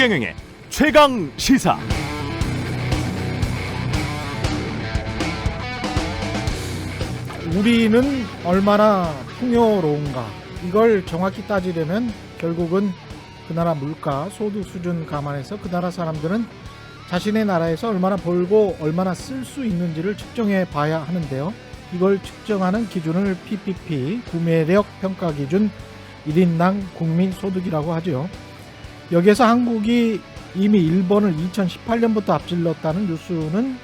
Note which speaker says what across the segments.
Speaker 1: 최경영의 최강 시사.
Speaker 2: 우리는 얼마나 풍요로운가, 이걸 정확히 따지려면 결국은 그 나라 물가, 소득 수준 감안해서 그 나라 사람들은 자신의 나라에서 얼마나 벌고 얼마나 쓸 수 있는지를 측정해 봐야 하는데요. 이걸 측정하는 기준을 PPP, 구매력 평가 기준 1인당 국민소득이라고 하죠. 여기에서 한국이 이미 일본을 2018년부터 앞질렀다는 뉴스는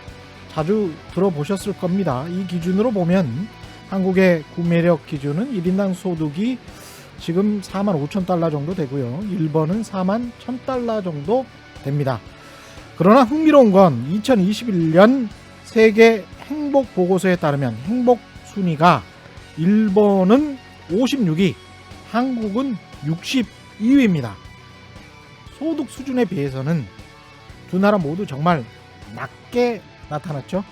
Speaker 2: 자주 들어보셨을 겁니다. 이 기준으로 보면 한국의 구매력 기준은 1인당 소득이 지금 45,000달러 정도 되고요. 일본은 41,000달러 정도 됩니다. 그러나 흥미로운 건 2021년 세계 행복 보고서에 따르면 행복 순위가 일본은 56위, 한국은 62위입니다. 소득 수준에 비해서는 두 나라 모두 정말 낮게 나타났죠.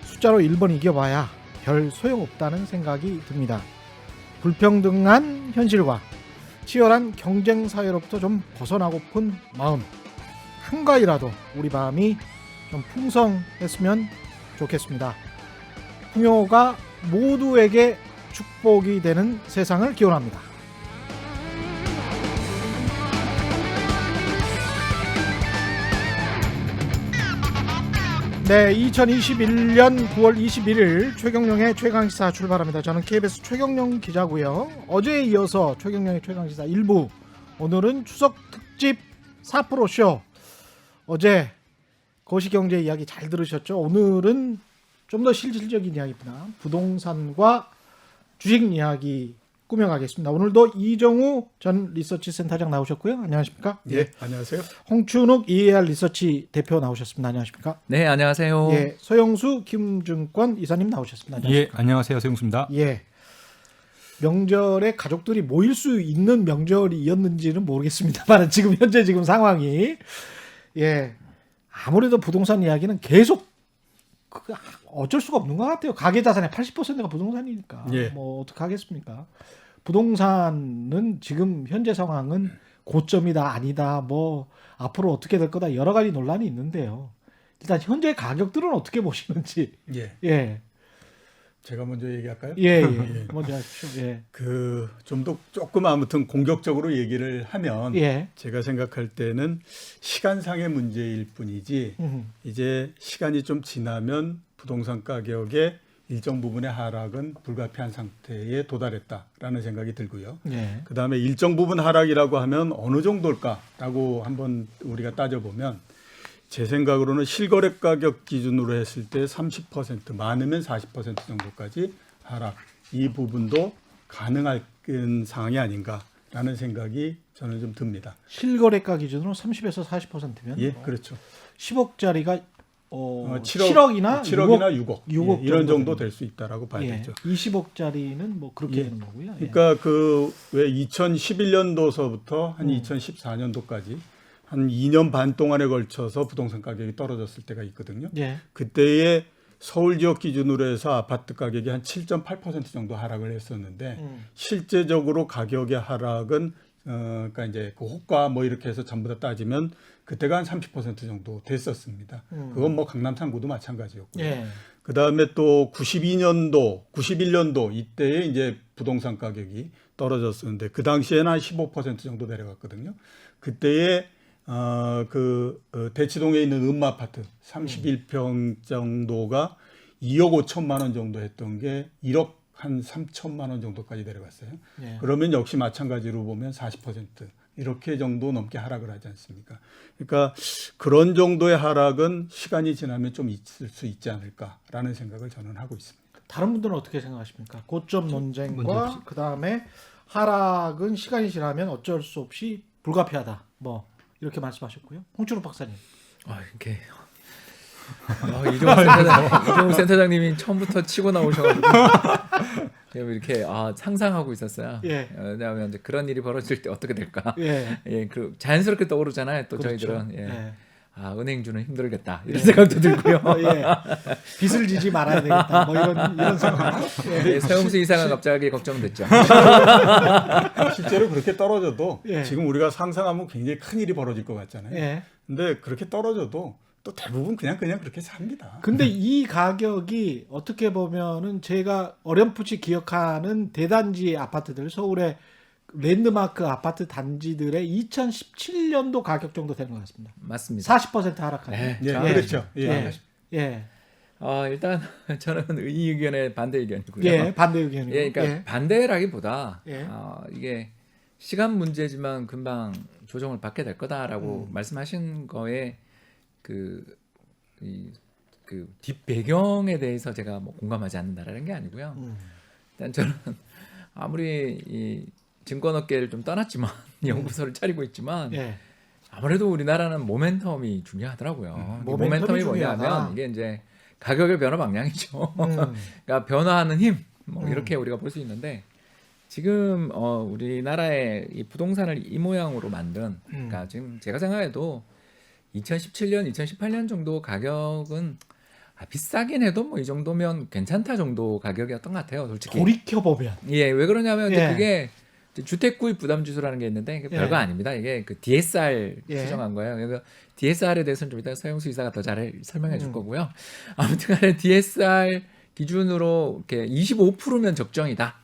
Speaker 2: 숫자로 일본이 이겨봐야 별 소용없다는 생각이 듭니다. 불평등한 현실과 치열한 경쟁 사회로부터 좀 벗어나고픈 마음, 한가위라도 우리 마음이 좀 풍성했으면 좋겠습니다. 풍요가 모두에게 축복이 되는 세상을 기원합니다. 네, 2021년 9월 21일 최경영의 최강시사 출발합니다. 저는 KBS 최경영 기자고요. 어제에 이어서 최경영의 최강시사 1부, 오늘은 추석 특집 4%쇼. 어제 거시경제 이야기 잘 들으셨죠? 오늘은 좀 더 실질적인 이야기입니다. 부동산과 주식 이야기 꾸며가겠습니다. 오늘도 이정우 전 리서치 센터장 나오셨고요. 안녕하십니까?
Speaker 3: 예, 안녕하세요.
Speaker 2: 홍춘욱 EAR 리서치 대표 나오셨습니다. 안녕하십니까?
Speaker 4: 네, 안녕하세요.
Speaker 2: 예, 서영수 김증권 이사님 나오셨습니다. 안녕하십니까?
Speaker 3: 예, 안녕하세요. 서영수입니다.
Speaker 2: 예, 명절에 가족들이 모일 수 있는 명절이었는지는 모르겠습니다만 지금 현재 지금 상황이, 예, 아무래도 부동산 이야기는 계속 어쩔 수가 없는 것 같아요. 가계 자산의 80%가 부동산이니까.
Speaker 3: 예.
Speaker 2: 뭐 어떻게 하겠습니까? 부동산은 지금 현재 상황은 고점이다 아니다, 뭐 앞으로 어떻게 될 거다, 여러 가지 논란이 있는데요. 일단 현재 가격들은 어떻게 보시는지.
Speaker 3: 예.
Speaker 2: 예.
Speaker 3: 제가 먼저 얘기할까요?
Speaker 2: 예.
Speaker 3: 예.
Speaker 2: 먼저 하십시오. 예.
Speaker 3: 좀 더 조금 아무튼 공격적으로 얘기를 하면,
Speaker 2: 예.
Speaker 3: 제가 생각할 때는 시간상의 문제일 뿐이지, 이제 시간이 좀 지나면 부동산 가격의 일정 부분의 하락은 불가피한 상태에 도달했다라는 생각이 들고요.
Speaker 2: 예.
Speaker 3: 그다음에 일정 부분 하락이라고 하면 어느 정도일까라고 한번 우리가 따져보면, 제 생각으로는 실거래 가격 기준으로 했을 때 30%, 많으면 40% 정도까지 하락, 이 부분도 가능한 상황이 아닌가라는 생각이 저는 좀 듭니다.
Speaker 2: 실거래가 기준으로 30에서 40%면
Speaker 3: 예, 그렇죠.
Speaker 2: 10억짜리가
Speaker 3: 7억이나 6억,
Speaker 2: 예,
Speaker 3: 이런 정도 될 수 있다라고 봐야
Speaker 2: 예.
Speaker 3: 되죠.
Speaker 2: 20억짜리는 뭐 그렇게
Speaker 3: 예.
Speaker 2: 되는 거고요.
Speaker 3: 그러니까 그 왜 2011년도서부터 한 2014년도까지 한 2년 반 동안에 걸쳐서 부동산 가격이 떨어졌을 때가 있거든요.
Speaker 2: 예.
Speaker 3: 그때의 서울 지역 기준으로 해서 아파트 가격이 한 7.8% 정도 하락을 했었는데, 실제적으로 가격의 하락은 그러니까 이제 그 호가 뭐 이렇게 해서 전부 다 따지면 그때가 한 30% 정도 됐었습니다. 그건 뭐 강남 3구도 마찬가지였고요.
Speaker 2: 예.
Speaker 3: 그 다음에 또 92년도, 91년도 이때에 이제 부동산 가격이 떨어졌었는데, 그 당시에는 한 15% 정도 내려갔거든요. 그때에 대치동에 있는 음마아파트 31평 정도가 2억 5천만 원 정도 했던 게 1억 한 3천만 원 정도까지 내려갔어요.
Speaker 2: 예.
Speaker 3: 그러면 역시 마찬가지로 보면 40% 이렇게 정도 넘게 하락을 하지 않습니까? 그러니까 그런 정도의 하락은 시간이 지나면 좀 있을 수 있지 않을까라는 생각을 저는 하고 있습니다.
Speaker 2: 다른 분들은 어떻게 생각하십니까? 고점 논쟁과 그 다음에 하락은 시간이 지나면 어쩔 수 없이 불가피하다, 뭐 이렇게 말씀하셨고요. 홍춘욱 박사님.
Speaker 4: 이렇게 이종우 센터장님이 처음부터 치고 나오셔가지고 제가 이렇게 상상하고 있었어요.
Speaker 2: 예.
Speaker 4: 왜냐하면 이제 그런 일이 벌어질 때 어떻게 될까.
Speaker 2: 예.
Speaker 4: 예, 그 자연스럽게 떠오르잖아요. 또
Speaker 2: 그렇죠.
Speaker 4: 저희들은. 예.
Speaker 2: 예.
Speaker 4: 아 은행주는 힘들겠다 이런 생각도 들고요.
Speaker 2: 예. 빚을 지지 말아야 되겠다. 뭐 이런 생각.
Speaker 4: 네, 서영수 이사가 갑자기 걱정됐죠.
Speaker 3: 실제로 그렇게 떨어져도
Speaker 2: 예.
Speaker 3: 지금 우리가 상상하면 굉장히 큰 일이 벌어질 것 같잖아요.
Speaker 2: 예.
Speaker 3: 근데 그렇게 떨어져도 또 대부분 그냥 그렇게 삽니다.
Speaker 2: 근데 이 가격이 어떻게 보면은 제가 어렴풋이 기억하는 대단지 아파트들 서울의 랜드마크 아파트 단지들의 2017년도 가격 정도 되는 것 같습니다.
Speaker 4: 맞습니다.
Speaker 2: 40% 하락한.
Speaker 4: 네,
Speaker 3: 예,
Speaker 4: 정확히.
Speaker 3: 그렇죠. 예.
Speaker 2: 예. 예.
Speaker 4: 일단 저는 이 의견에 반대 의견이고요.
Speaker 2: 예. 반대 의견이고.
Speaker 4: 예, 그러니까
Speaker 2: 예.
Speaker 4: 반대라기보다
Speaker 2: 예.
Speaker 4: 이게 시간 문제지만 금방 조정을 받게 될 거다라고 말씀하신 거에 그 뒷배경에 대해서 제가 뭐 공감하지 않는다라는 게 아니고요. 일단 저는 아무리 이 증권업계를 좀 떠났지만 연구소를 차리고 있지만
Speaker 2: 예.
Speaker 4: 아무래도 우리나라는 모멘텀이 중요하더라고요.
Speaker 2: 모멘텀이
Speaker 4: 모멘텀이
Speaker 2: 중요하다.
Speaker 4: 뭐냐면 이게 이제 가격의 변화 방향이죠.
Speaker 2: 음.
Speaker 4: 그러니까 변화하는 힘, 뭐 이렇게 우리가 볼 수 있는데 지금 우리나라의 이 부동산을 이 모양으로 만든, 그러니까 지금 제가 생각해도 2017년, 2018년 정도 가격은 비싸긴 해도 뭐 이 정도면 괜찮다 정도 가격이었던 것 같아요, 솔직히.
Speaker 2: 돌이켜 보면.
Speaker 4: 예, 왜 그러냐면
Speaker 2: 예.
Speaker 4: 이제 그게 이제 주택 구입 부담 지수라는 게 있는데 이게
Speaker 2: 예.
Speaker 4: 별거 아닙니다. 이게 그 DSR
Speaker 2: 예.
Speaker 4: 추정한 거예요. 그래서 DSR에 대해서는 좀 이따 서영수 이사가 더 잘 설명해 줄 거고요. 아무튼간에 DSR 기준으로 이렇게 25%면 적정이다.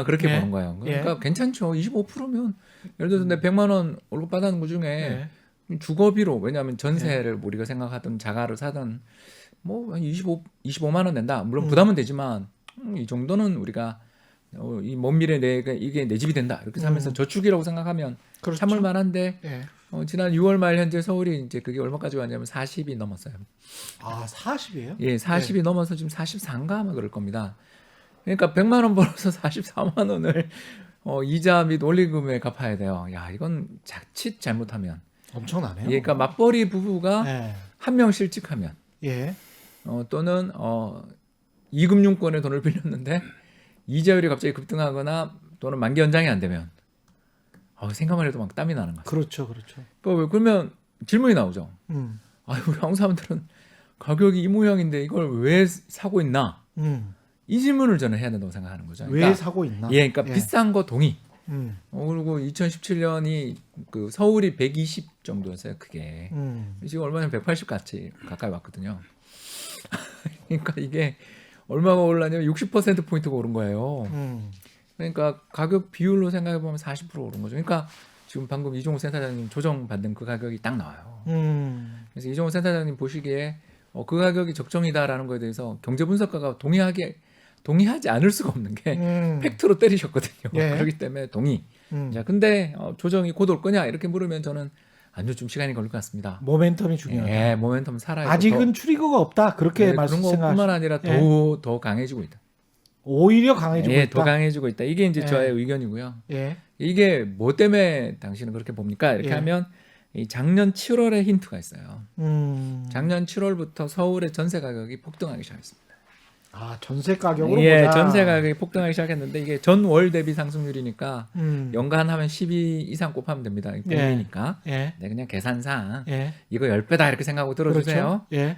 Speaker 4: 그렇게
Speaker 2: 예.
Speaker 4: 보는 거예요. 그러니까 괜찮죠. 25%면 예를 들어서 내 100만 원 월급 받는 것 중에 주거비로, 왜냐하면 전세를 우리가 생각하던 자가를 사든 뭐 한 25만 원 낸다. 물론 부담은 되지만 이 정도는 우리가 이 먼 미래 이게 내 집이 된다. 이렇게 살면서 저축이라고 생각하면
Speaker 2: 그렇죠.
Speaker 4: 참을 만한데
Speaker 2: 예.
Speaker 4: 지난 6월 말 현재 서울이 이제 그게 얼마까지 왔냐면 40이 넘었어요.
Speaker 2: 아, 40이에요?
Speaker 4: 예, 40이 넘어서 지금 44인가 아마 그럴 겁니다. 그러니까 100만 원 벌어서 44만 원을 이자 및 원리금에 갚아야 돼요. 야, 이건 자칫 잘못하면
Speaker 2: 엄청나네요.
Speaker 4: 예, 그러니까 맞벌이 부부가
Speaker 2: 예.
Speaker 4: 한 명 실직하면
Speaker 2: 예.
Speaker 4: 또는 이금융권에 돈을 빌렸는데 이자율이 갑자기 급등하거나 또는 만기 연장이 안 되면 생각만 해도 막 땀이 나는 거죠.
Speaker 2: 그렇죠. 그렇죠.
Speaker 4: 그러면 질문이 나오죠.
Speaker 2: 음.
Speaker 4: 우리 한국 사람들은 가격이 이 모양인데 이걸 왜 사고 있나? 이 질문을 저는 해야 된다고 생각하는 거죠.
Speaker 2: 왜 사고 있나?
Speaker 4: 예, 그러니까 비싼 거 동의. 그리고 2017년이 그 서울이 120 정도였어요, 그게. 지금 얼마면 180 가까이 왔거든요. 그러니까 이게 얼마가 올랐냐면 60% 포인트가 오른 거예요. 그러니까 가격 비율로 생각해 보면 40% 오른 거죠. 그러니까 지금 방금 이종호 센터장님 조정받는 그 가격이 딱 나와요. 그래서 이종호 센터장님 보시기에 그 가격이 적정이다라는 거에 대해서 경제 분석가가 동의하지 않을 수가 없는 게 팩트로 때리셨거든요.
Speaker 2: 예.
Speaker 4: 그렇기 때문에 동의. 자, 근데 조정이 곧 올 거냐 이렇게 물으면 저는 아니요, 좀 시간이 걸릴 것 같습니다.
Speaker 2: 모멘텀이 중요하다.
Speaker 4: 예, 모멘텀 살아요.
Speaker 2: 아직은 트리거가 없다. 그렇게
Speaker 4: 그런
Speaker 2: 말씀하시죠.
Speaker 4: 것뿐만 아니라
Speaker 2: 예.
Speaker 4: 더 강해지고 있다.
Speaker 2: 오히려 강해지고
Speaker 4: 예,
Speaker 2: 있다.
Speaker 4: 더 강해지고 있다. 이게 이제
Speaker 2: 예.
Speaker 4: 저의 의견이고요.
Speaker 2: 예.
Speaker 4: 이게 뭐 때문에 당신은 그렇게 봅니까? 이렇게
Speaker 2: 예.
Speaker 4: 하면 이 작년 7월에 힌트가 있어요. 작년 7월부터 서울의 전세 가격이 폭등하기 시작했습니다.
Speaker 2: 전세 가격으로
Speaker 4: 예,
Speaker 2: 보자.
Speaker 4: 전세 가격이 폭등하기 시작했는데 이게 전월 대비 상승률이니까
Speaker 2: 연간
Speaker 4: 하면 12 이상 곱하면 됩니다. 평균이니까.
Speaker 2: 예.
Speaker 4: 네, 그냥 계산상
Speaker 2: 예.
Speaker 4: 이거 10배다 이렇게 생각하고 들어주세요.
Speaker 2: 그렇죠? 예.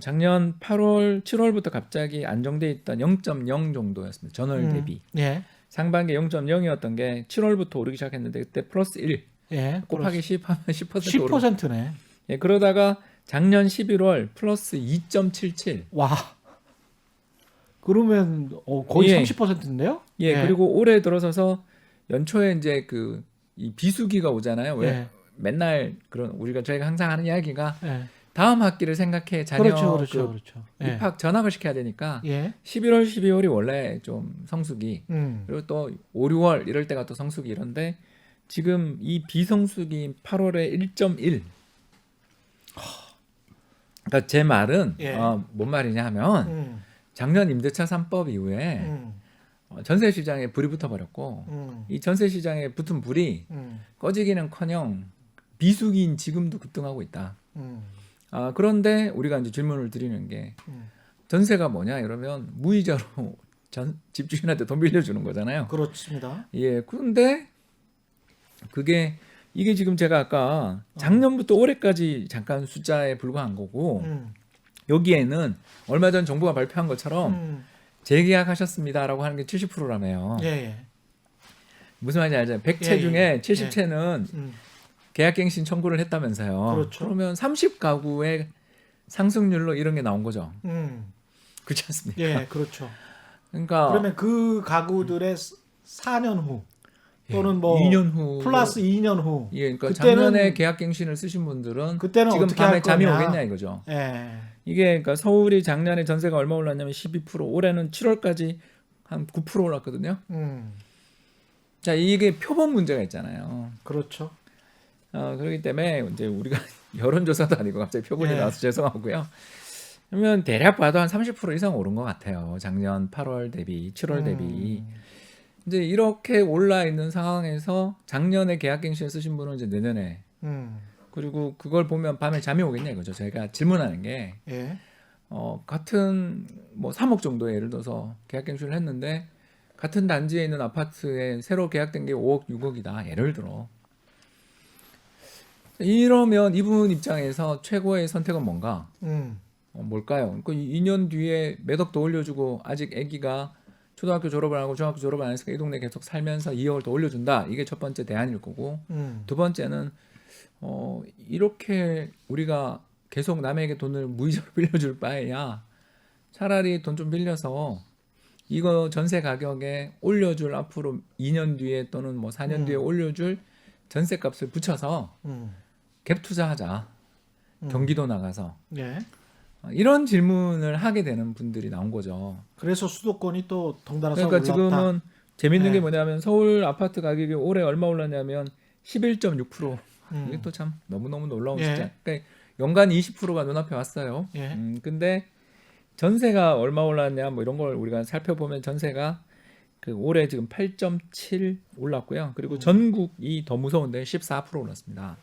Speaker 4: 작년 8월, 7월부터 갑자기 안정돼 있던 0.0 정도였습니다. 전월 대비.
Speaker 2: 예.
Speaker 4: 상반기 0.0이었던 게 7월부터 오르기 시작했는데 그때 플러스 1
Speaker 2: 예.
Speaker 4: 곱하기 10 하면 10% 오르고.
Speaker 2: 10%네.
Speaker 4: 예, 그러다가 작년 11월 플러스 2.77.
Speaker 2: 와. 그러면 거의
Speaker 4: 예.
Speaker 2: 30%인데요?
Speaker 4: 예, 그리고 올해 들어서서 연초에 이제 이 비수기가 오잖아요. 왜
Speaker 2: 예.
Speaker 4: 맨날 저희가 항상 하는 이야기가
Speaker 2: 예.
Speaker 4: 다음 학기를 생각해 자녀
Speaker 2: 그렇죠. 예.
Speaker 4: 입학 전학을 시켜야 되니까
Speaker 2: 예.
Speaker 4: 11월, 12월이 원래 좀 성수기 그리고 또 5, 6월 이럴 때가 또 성수기 이런데 지금 이 비성수기 8월에 1.1. 그러니까 제 말은
Speaker 2: 예.
Speaker 4: 뭔 말이냐 하면 작년 임대차 3법 이후에 전세 시장에 불이 붙어버렸고 이 전세 시장에 붙은 불이 꺼지기는커녕 비수기인 지금도 급등하고 있다. 그런데 우리가 이제 질문을 드리는 게 전세가 뭐냐 이러면 무이자로 집주인한테 돈 빌려주는 거잖아요.
Speaker 2: 그렇습니다.
Speaker 4: 예, 그런데 그게 이게 지금 제가 아까 작년부터 올해까지 잠깐 숫자에 불과한 거고 여기에는 얼마 전 정부가 발표한 것처럼 재계약하셨습니다라고 하는 게 70%라며요.
Speaker 2: 예, 예.
Speaker 4: 무슨 말인지 알죠? 100채
Speaker 2: 예, 예.
Speaker 4: 중에 70채는 계약갱신 청구를 했다면서요.
Speaker 2: 그렇죠.
Speaker 4: 그러면 30가구의 상승률로 이런 게 나온 거죠. 그렇지 않습니까?
Speaker 2: 예, 그렇죠.
Speaker 4: 그러니까
Speaker 2: 그러면 그 가구들의 4년 후 또는 뭐
Speaker 4: 2년 후
Speaker 2: 플러스 2년 후.
Speaker 4: 예, 그러니까
Speaker 2: 그때는-
Speaker 4: 작년에 계약갱신을 쓰신 분들은
Speaker 2: 그때는
Speaker 4: 지금
Speaker 2: 어떻게
Speaker 4: 밤에
Speaker 2: 할
Speaker 4: 잠이
Speaker 2: 거냐.
Speaker 4: 오겠냐 이거죠.
Speaker 2: 예.
Speaker 4: 이게 그러니까 서울이 작년에 전세가 얼마 올랐냐면 12%, 올해는 7월까지 한 9% 올랐거든요. 자, 이게 표본 문제가 있잖아요.
Speaker 2: 그렇죠.
Speaker 4: 그렇기 때문에 이제 우리가 여론조사도 아니고 갑자기 표본이
Speaker 2: 예.
Speaker 4: 나와서 죄송하고요. 그러면 대략 봐도 한 30% 이상 오른 것 같아요. 작년 8월 대비, 7월 대비. 이제 이렇게 올라 있는 상황에서 작년에 계약갱신을 쓰신 분은 이제 내년에 그리고 그걸 보면 밤에 잠이 오겠냐 이거죠. 제가 질문하는 게
Speaker 2: 예.
Speaker 4: 같은 뭐 3억 정도 예를 들어서 계약갱신을 했는데 같은 단지에 있는 아파트에 새로 계약된 게 5억, 6억이다. 예를 들어. 이러면 이분 입장에서 최고의 선택은 뭔가? 뭘까요? 그 2년 뒤에 매덕 더 올려주고 아직 아기가 초등학교 졸업을 하고 중학교 졸업을 안 했으니까 이 동네 계속 살면서 2억을 더 올려준다. 이게 첫 번째 대안일 거고 두 번째는 이렇게 우리가 계속 남에게 돈을 무이자로 빌려줄 바에야 차라리 돈 좀 빌려서 이거 전세 가격에 올려줄 앞으로 2년 뒤에 또는 뭐 4년 뒤에 올려줄 전세값을 붙여서 갭 투자하자. 경기도 나가서.
Speaker 2: 예.
Speaker 4: 이런 질문을 하게 되는 분들이 나온 거죠.
Speaker 2: 그래서 수도권이 또 덩달아서
Speaker 4: 그러니까
Speaker 2: 올랐다.
Speaker 4: 지금은 재밌는
Speaker 2: 네.
Speaker 4: 게 뭐냐면 서울 아파트 가격이 올해 얼마 올랐냐면 11.6%. 이게 또 참 너무너무 놀라운
Speaker 2: 예.
Speaker 4: 숫자. 그러니까 연간 20%가 눈앞에 왔어요.
Speaker 2: 예.
Speaker 4: 근데 전세가 얼마 올랐냐 뭐 이런 걸 우리가 살펴보면 전세가 그 올해 지금 8.7 올랐고요. 그리고 전국이 더 무서운데 14% 올랐습니다.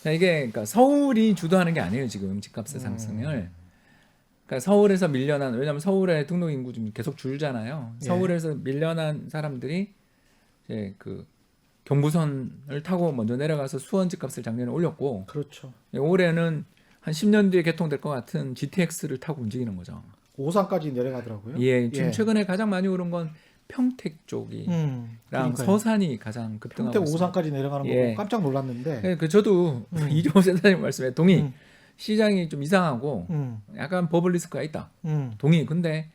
Speaker 4: 자, 이게 그러니까 서울이 주도하는 게 아니에요 지금 집값의 상승을. 그러니까 서울에서 밀려난 왜냐하면 서울의 등록 인구 좀 계속 줄잖아요.
Speaker 2: 예.
Speaker 4: 서울에서 밀려난 사람들이 이제 그 경부선을 타고 먼저 내려가서 수원 집값을 작년에 올렸고
Speaker 2: 그렇죠.
Speaker 4: 올해는 한 10년 뒤에 개통될 것 같은 GTX를 타고 움직이는 거죠.
Speaker 2: 오산까지 내려가더라고요.
Speaker 4: 예, 지금
Speaker 2: 예.
Speaker 4: 최근에 가장 많이 오른 건 평택 쪽이랑
Speaker 2: 그러니까요.
Speaker 4: 서산이 가장 급등하고
Speaker 2: 평택
Speaker 4: 있습니다.
Speaker 2: 오산까지 내려가는 거
Speaker 4: 예.
Speaker 2: 보고 깜짝 놀랐는데.
Speaker 4: 네, 그 저도 이종호 센터님 말씀에 동의. 시장이 좀 이상하고 약간 버블리스크가 있다. 동의. 근데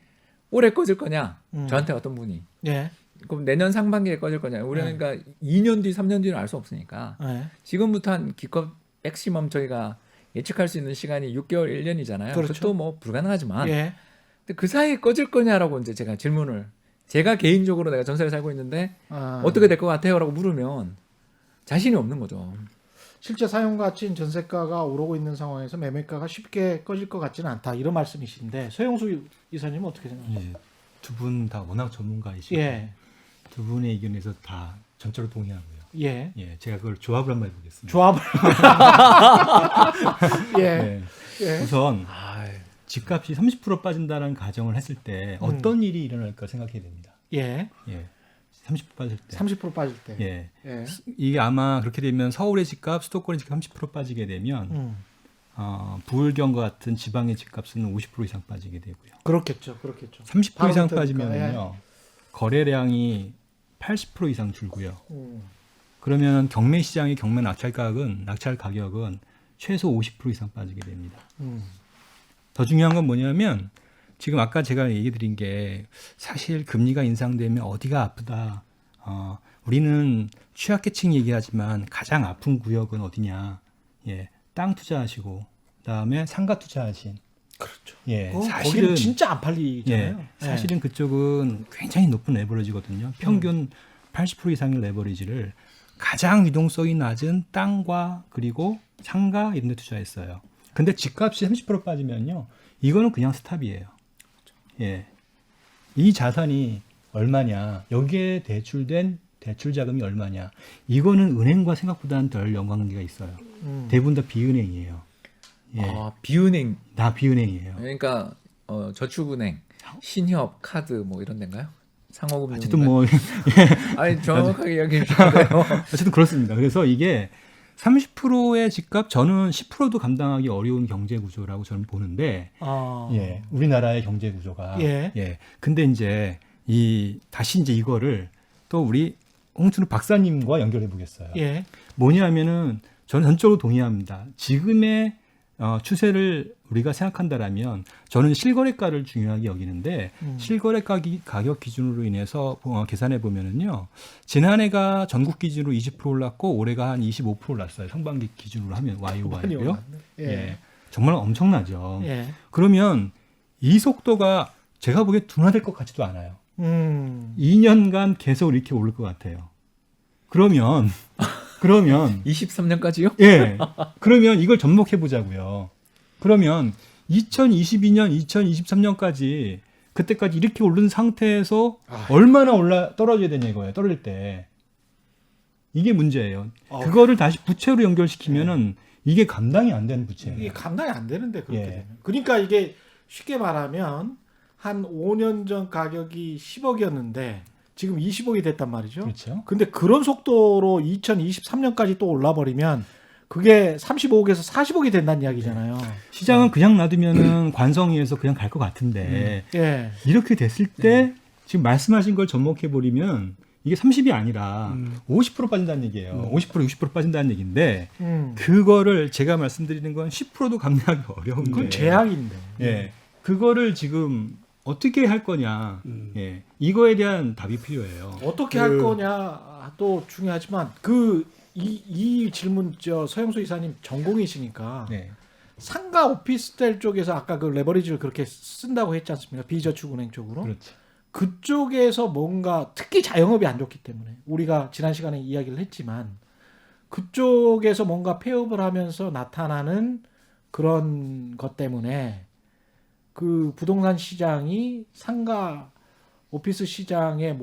Speaker 4: 올해 꺼질 거냐? 저한테 어떤 분이.
Speaker 2: 예.
Speaker 4: 그럼 내년 상반기에 꺼질 거냐? 우리는 그러니까 2년 뒤, 3년 뒤는 알 수 없으니까
Speaker 2: 예.
Speaker 4: 지금부터 한 기껏 맥시멈 저희가 예측할 수 있는 시간이 6개월, 1년이잖아요.
Speaker 2: 그렇죠.
Speaker 4: 그것도 뭐 불가능하지만
Speaker 2: 예.
Speaker 4: 근데 그 사이에 꺼질 거냐라고 이제 제가 질문을 제가 개인적으로 내가 전세를 살고 있는데 어떻게 될 것 같아요라고 물으면 자신이 없는 거죠.
Speaker 2: 실제 사용 가치인 전세가가 오르고 있는 상황에서 매매가가 쉽게 꺼질 것 같지는 않다. 이런 말씀이신데 서영수 이사님은 어떻게 생각하세요?
Speaker 5: 두 분 다 워낙 전문가이시고
Speaker 2: 예.
Speaker 5: 두 분의 의견에서 다 전적으로 동의하고요.
Speaker 2: 예.
Speaker 5: 예, 제가 그걸 조합을 한번 해보겠습니다.
Speaker 2: 조합을. 예.
Speaker 5: 네.
Speaker 2: 예.
Speaker 5: 우선 집값이 30% 빠진다는 가정을 했을 때 어떤 일이 일어날까 생각해야 됩니다.
Speaker 2: 예.
Speaker 5: 예, 30% 빠질 때.
Speaker 2: 30% 빠질 때.
Speaker 5: 예,
Speaker 2: 예.
Speaker 5: 이게 아마 그렇게 되면 서울의 집값, 수도권의 집값 30% 빠지게 되면 부울경과 같은 지방의 집값은 50% 이상 빠지게 되고요.
Speaker 2: 그렇겠죠. 그렇겠죠.
Speaker 5: 30%
Speaker 2: 바로
Speaker 5: 이상
Speaker 2: 그때니까,
Speaker 5: 빠지면요 거래량이 80% 이상 줄고요.
Speaker 2: 예.
Speaker 5: 그러면 경매 시장의 경매 낙찰 가격은 최소 50% 이상 빠지게 됩니다. 더 중요한 건 뭐냐면 지금 아까 제가 얘기 드린 게 사실 금리가 인상되면 어디가 아프다. 우리는 취약계층 얘기하지만 가장 아픈 구역은 어디냐. 예, 땅 투자하시고 그다음에 상가 투자하신.
Speaker 2: 그렇죠.
Speaker 5: 예,
Speaker 2: 거기는
Speaker 5: 사실은
Speaker 2: 진짜 안 팔리잖아요.
Speaker 5: 예, 사실은 그쪽은 굉장히 높은 레버리지거든요. 평균 80% 이상의 레버리지를 가장 유동성이 낮은 땅과 그리고 상가 이런 데 투자했어요. 근데 집값이 30% 빠지면요. 이거는 그냥 스탑이에요. 예. 이 자산이 얼마냐. 여기에 대출된 대출 자금이 얼마냐. 이거는 은행과 생각보다는 덜 연관관계가 있어요. 대부분 다 비은행이에요. 예.
Speaker 4: 비은행.
Speaker 5: 다 비은행이에요.
Speaker 4: 그러니까 저축은행, 신협, 카드 뭐 이런 데인가요? 상호금
Speaker 5: 어쨌든 뭐
Speaker 4: 아니 정확하게 이야기해 주세요.
Speaker 5: 어쨌든 그렇습니다. 그래서 이게 30%의 집값 저는 10%도 감당하기 어려운 경제 구조라고 저는 보는데 예, 우리나라의 경제 구조가
Speaker 2: 예.
Speaker 5: 근데 이제 다시 이제 이거를 또 우리 홍춘우 박사님과 연결해 보겠어요.
Speaker 2: 예.
Speaker 5: 뭐냐면은 저는 전적으로 동의합니다. 지금의 추세를 우리가 생각한다라면 저는 실거래가를 중요하게 여기는데 실거래 가격 기준으로 인해서 계산해 보면은요 지난해가 전국 기준으로 20% 올랐고 올해가 한 25% 올랐어요. 상반기 기준으로 하면 YOY고요. 예. 정말 엄청나죠.
Speaker 2: 예.
Speaker 5: 그러면 이 속도가 제가 보기에 둔화될 것 같지도 않아요. 2년간 계속 이렇게 오를 것 같아요. 그러면
Speaker 4: 23년까지요?
Speaker 5: 예. 그러면 이걸 접목해 보자고요. 그러면 2022년, 2023년까지 그때까지 이렇게 오른 상태에서 얼마나 떨어져야 되냐 이거예요. 떨어질 때. 이게 문제예요. 그거를 다시 부채로 연결시키면은 이게 감당이 안 되는 부채예요.
Speaker 2: 이게 감당이 안 되는데 그렇게
Speaker 5: 예.
Speaker 2: 되면. 그러니까 이게 쉽게 말하면 한 5년 전 가격이 10억이었는데 지금 20억이 됐단 말이죠.
Speaker 5: 그렇죠.
Speaker 2: 근데 그런 속도로 2023년까지 또 올라버리면 그게 35억에서 40억이 된다는 이야기잖아요.
Speaker 5: 시장은 그냥 놔두면은 관성위에서 그냥 갈 것 같은데
Speaker 2: 예.
Speaker 5: 이렇게 됐을 때 지금 말씀하신 걸 접목해 버리면 이게 30이 아니라 50% 빠진다는 얘기예요. 50% 60% 빠진다는 얘기인데 그거를 제가 말씀드리는 건 10%도 감당하기 어려운데
Speaker 2: 그건 제약인데.
Speaker 5: 예. 그거를 지금 어떻게 할 거냐. 예. 이거에 대한 답이 필요해요.
Speaker 2: 어떻게 할 거냐도 중요하지만 이 질문 서영수 이사님 전공이시니까
Speaker 5: 네.
Speaker 2: 상가 오피스텔 쪽에서 아까 그 레버리지를 그렇게 쓴다고 했지 않습니까? 비저축은행 쪽으로.
Speaker 5: 그렇죠.
Speaker 2: 그쪽에서 뭔가 특히 자영업이 안 좋기 때문에 우리가 지난 시간에 이야기를 했지만 그쪽에서 뭔가 폐업을 하면서 나타나는 그런 것 때문에 그 부동산 시장이 상가 오피스 시장의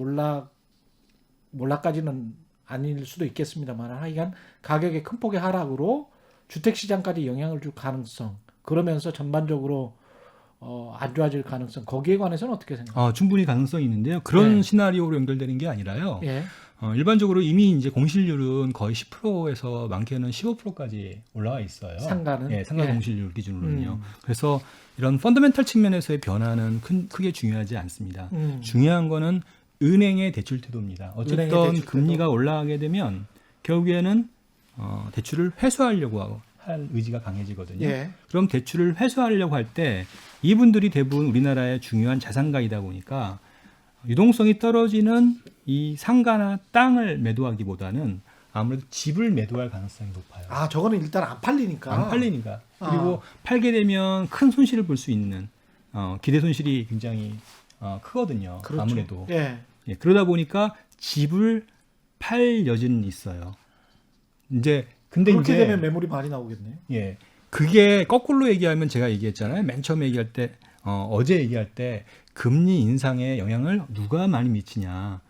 Speaker 2: 몰락까지는 아닐 수도 있겠습니다만 하여간 가격의 큰 폭의 하락으로 주택시장까지 영향을 줄 가능성 그러면서 전반적으로 안 좋아질 가능성 거기에 관해서는 어떻게 생각하세요?
Speaker 5: 충분히 가능성이 있는데요. 그런
Speaker 2: 네.
Speaker 5: 시나리오로 연결되는 게 아니라요.
Speaker 2: 예.
Speaker 5: 일반적으로 이미 이제 공실률은 거의 10%에서 많게는 15%까지 올라와 있어요.
Speaker 2: 상가는?
Speaker 5: 예, 상가
Speaker 2: 예.
Speaker 5: 공실률 기준으로는요. 그래서 이런 펀더멘털 측면에서의 변화는 크게 중요하지 않습니다. 중요한 거는 은행의 대출 태도입니다.
Speaker 2: 은행의
Speaker 5: 어쨌든
Speaker 2: 대출
Speaker 5: 금리가
Speaker 2: 태도?
Speaker 5: 올라가게 되면 결국에는 대출을 회수하려고 할 의지가 강해지거든요.
Speaker 2: 예.
Speaker 5: 그럼 대출을 회수하려고 할 때 이분들이 대부분 우리나라의 중요한 자산가이다 보니까 유동성이 떨어지는 이 상가나 땅을 매도하기보다는 아무래도 집을 매도할 가능성이 높아요.
Speaker 2: 아 저거는 일단 안 팔리니까.
Speaker 5: 안 팔리니까. 그리고 팔게 되면 큰 손실을 볼 수 있는 기대 손실이 굉장히 크거든요.
Speaker 2: 그렇죠.
Speaker 5: 아무래도.
Speaker 2: 예.
Speaker 5: 예, 그러다 보니까 집을 팔 여지는 있어요. 근데
Speaker 2: 그렇게
Speaker 5: 이제
Speaker 2: 되면 매물이 많이 나오겠네요.
Speaker 5: 예. 그게 거꾸로 얘기하면 제가 얘기했잖아요. 맨 처음에 얘기할 때 어제 얘기할 때 금리 인상에 영향을 누가 많이 미치냐.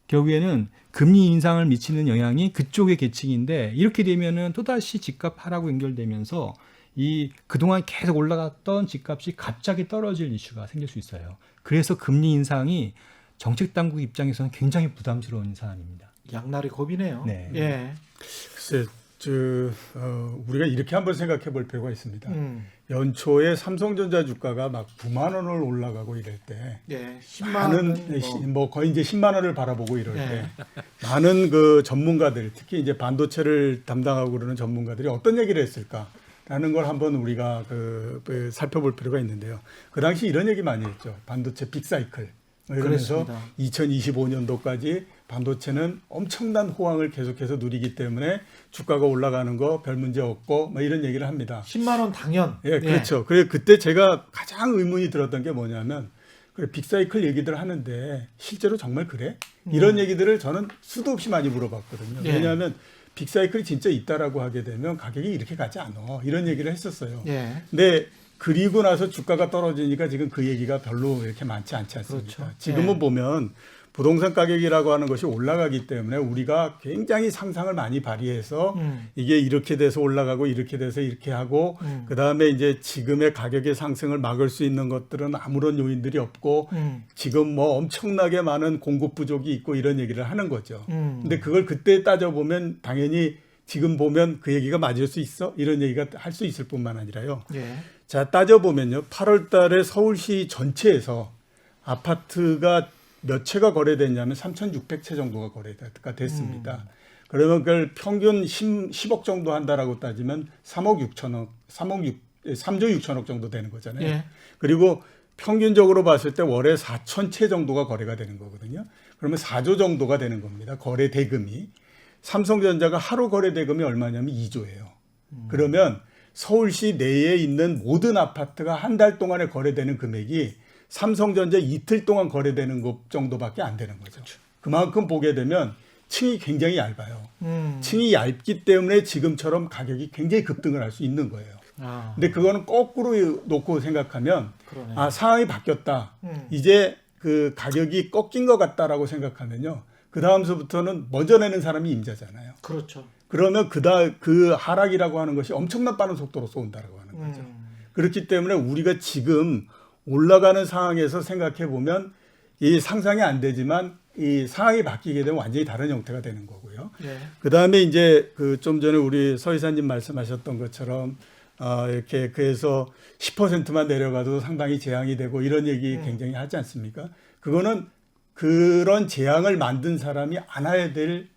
Speaker 5: 결국에는 금리 인상을 미치는 영향이 그쪽의 계층인데 이렇게 되면은 또다시 집값 하락으로 연결되면서 이 그동안 계속 올라갔던 집값이 갑자기 떨어질 이슈가 생길 수 있어요. 그래서 금리 인상이 정책 당국 입장에서는 굉장히 부담스러운 사안입니다.
Speaker 2: 양날의 겁이네요.
Speaker 5: 네.
Speaker 2: 예.
Speaker 3: 글쎄, 우리가 이렇게 한번 생각해 볼 필요가 있습니다. 연초에 삼성전자 주가가 막 9만 원을 올라가고 이럴 때
Speaker 2: 예. 10만
Speaker 3: 많은 뭐 거의 이제 10만 원을 바라보고 이럴
Speaker 2: 예.
Speaker 3: 때 많은 그 전문가들, 특히 이제 반도체를 담당하고 그러는 전문가들이 어떤 얘기를 했을까라는 걸 한번 우리가 살펴볼 필요가 있는데요. 그 당시 이런 얘기 많이 했죠. 반도체 빅사이클. 그래서
Speaker 2: 그렇습니다.
Speaker 3: 2025년도까지 반도체는 엄청난 호황을 계속해서 누리기 때문에 주가가 올라가는 거 별 문제 없고 뭐 이런 얘기를 합니다.
Speaker 2: 10만 원 당연.
Speaker 3: 예, 그렇죠. 그래 그때 제가 가장 의문이 들었던 게 뭐냐면 그래 빅사이클 얘기들 하는데 실제로 정말 그래? 이런 얘기들을 저는 수도 없이 많이 물어봤거든요.
Speaker 2: 예.
Speaker 3: 왜냐하면 빅사이클이 진짜 있다라고 하게 되면 가격이 이렇게 가지 않아. 이런 얘기를 했었어요.
Speaker 2: 예.
Speaker 3: 근데 그리고 나서 주가가 떨어지니까 지금 그 얘기가 별로 이렇게 많지 않지 않습니까?
Speaker 2: 그렇죠.
Speaker 3: 지금은
Speaker 2: 예.
Speaker 3: 보면 부동산 가격이라고 하는 것이 올라가기 때문에 우리가 굉장히 상상을 많이 발휘해서 이게 이렇게 돼서 올라가고 이렇게 돼서 이렇게 하고 그다음에 이제 지금의 가격의 상승을 막을 수 있는 것들은 아무런 요인들이 없고 지금 뭐 엄청나게 많은 공급 부족이 있고 이런 얘기를 하는 거죠. 근데 그걸 그때 따져보면 당연히 지금 보면 그 얘기가 맞을 수 있어? 이런 얘기가 할 수 있을 뿐만 아니라요.
Speaker 2: 예.
Speaker 3: 자, 따져보면요. 8월 달에 서울시 전체에서 아파트가 몇 채가 거래됐냐면 3,600채 정도가 거래가 됐습니다. 그러면 그걸 평균 10억 정도 한다라고 따지면 3조 6천억 정도 되는 거잖아요.
Speaker 2: 예.
Speaker 3: 그리고 평균적으로 봤을 때 월에 4,000채 정도가 거래가 되는 거거든요. 그러면 4조 정도가 되는 겁니다. 거래 대금이. 삼성전자가 하루 거래 대금이 얼마냐면 2조예요. 그러면 서울시 내에 있는 모든 아파트가 한 달 동안에 거래되는 금액이 삼성전자 이틀 동안 거래되는 것 정도밖에 안 되는 거죠. 그만큼 보게 되면 층이 굉장히 얇아요. 층이 얇기 때문에 지금처럼 가격이 굉장히 급등을 할 수 있는 거예요.
Speaker 2: 아.
Speaker 3: 근데 그거는 거꾸로 놓고 생각하면
Speaker 2: 그러네.
Speaker 3: 아, 상황이 바뀌었다. 이제 그 가격이 꺾인 것 같다라고 생각하면요. 그 다음서부터는 먼저 내는 사람이 임자잖아요.
Speaker 2: 그렇죠.
Speaker 3: 그러면 그 하락이라고 하는 것이 엄청난 빠른 속도로 쏜다라고 하는 거죠. 그렇기 때문에 우리가 지금 올라가는 상황에서 생각해 보면 이 상상이 안 되지만 이 상황이 바뀌게 되면 완전히 다른 형태가 되는 거고요.
Speaker 2: 예.
Speaker 3: 그 다음에 이제 그 좀 전에 우리 서 이사님 말씀하셨던 것처럼 이렇게 그래서 10%만 내려가도 상당히 재앙이 되고 이런 얘기 굉장히 하지 않습니까? 그거는 그런 재앙을 만든 사람이 안아야 될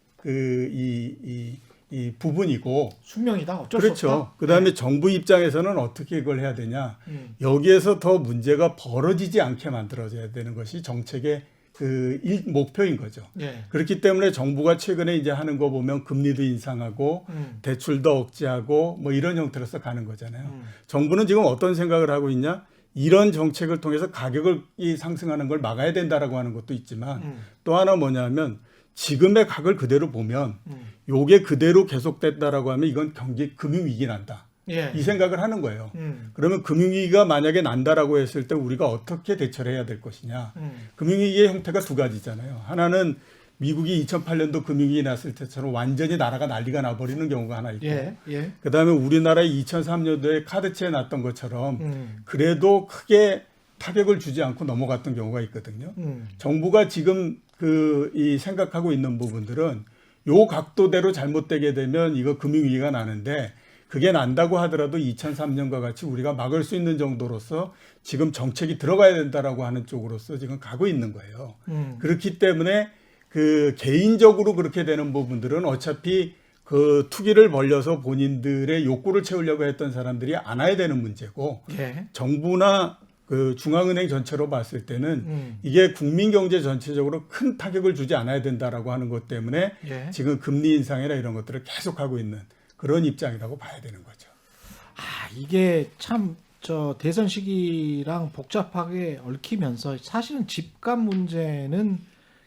Speaker 3: 이 부분이고
Speaker 2: 숙명이다. 어쩔 수
Speaker 3: 그렇죠.
Speaker 2: 없다.
Speaker 3: 그다음에 정부 입장에서는 어떻게 그걸 해야 되냐? 여기에서 더 문제가 벌어지지 않게 만들어져야 되는 것이 정책의 목표인 거죠.
Speaker 2: 예.
Speaker 3: 그렇기 때문에 정부가 최근에 이제 하는 거 보면 금리도 인상하고 대출도 억제하고 뭐 이런 형태로서 가는 거잖아요. 정부는 지금 어떤 생각을 하고 있냐? 이런 정책을 통해서 가격을 상승하는 걸 막아야 된다라고 하는 것도 있지만 또 하나 뭐냐면 지금의 각을 그대로 보면 요게 그대로 계속됐다라고 하면 이건 금융위기 난다.
Speaker 2: 예.
Speaker 3: 이 생각을 하는 거예요. 그러면 금융위기가 만약에 난다라고 했을 때 우리가 어떻게 대처를 해야 될 것이냐. 금융위기의 형태가 두 가지잖아요. 하나는 미국이 2008년도 금융위기 났을 때처럼 완전히 나라가 난리가 나버리는 경우가 하나 있고
Speaker 2: 예. 예.
Speaker 3: 그다음에 우리나라의 2003년도에 카드채 났던 것처럼 그래도 크게 타격을 주지 않고 넘어갔던 경우가 있거든요. 정부가 지금 이 생각하고 있는 부분들은 요 각도대로 잘못되게 되면 이거 금융위기가 나는데 그게 난다고 하더라도 2003년과 같이 우리가 막을 수 있는 정도로서 지금 정책이 들어가야 된다라고 하는 쪽으로서 지금 가고 있는 거예요. 그렇기 때문에 그 개인적으로 그렇게 되는 부분들은 어차피 그 투기를 벌려서 본인들의 욕구를 채우려고 했던 사람들이 안아야 되는 문제고
Speaker 2: 예.
Speaker 3: 정부나 그 중앙은행 전체로 봤을 때는 이게 국민 경제 전체적으로 큰 타격을 주지 않아야 된다라고 하는 것 때문에
Speaker 2: 예.
Speaker 3: 지금 금리 인상이나 이런 것들을 계속하고 있는 그런 입장이라고 봐야 되는 거죠.
Speaker 2: 아, 이게 참 대선 시기랑 복잡하게 얽히면서 사실은 집값 문제는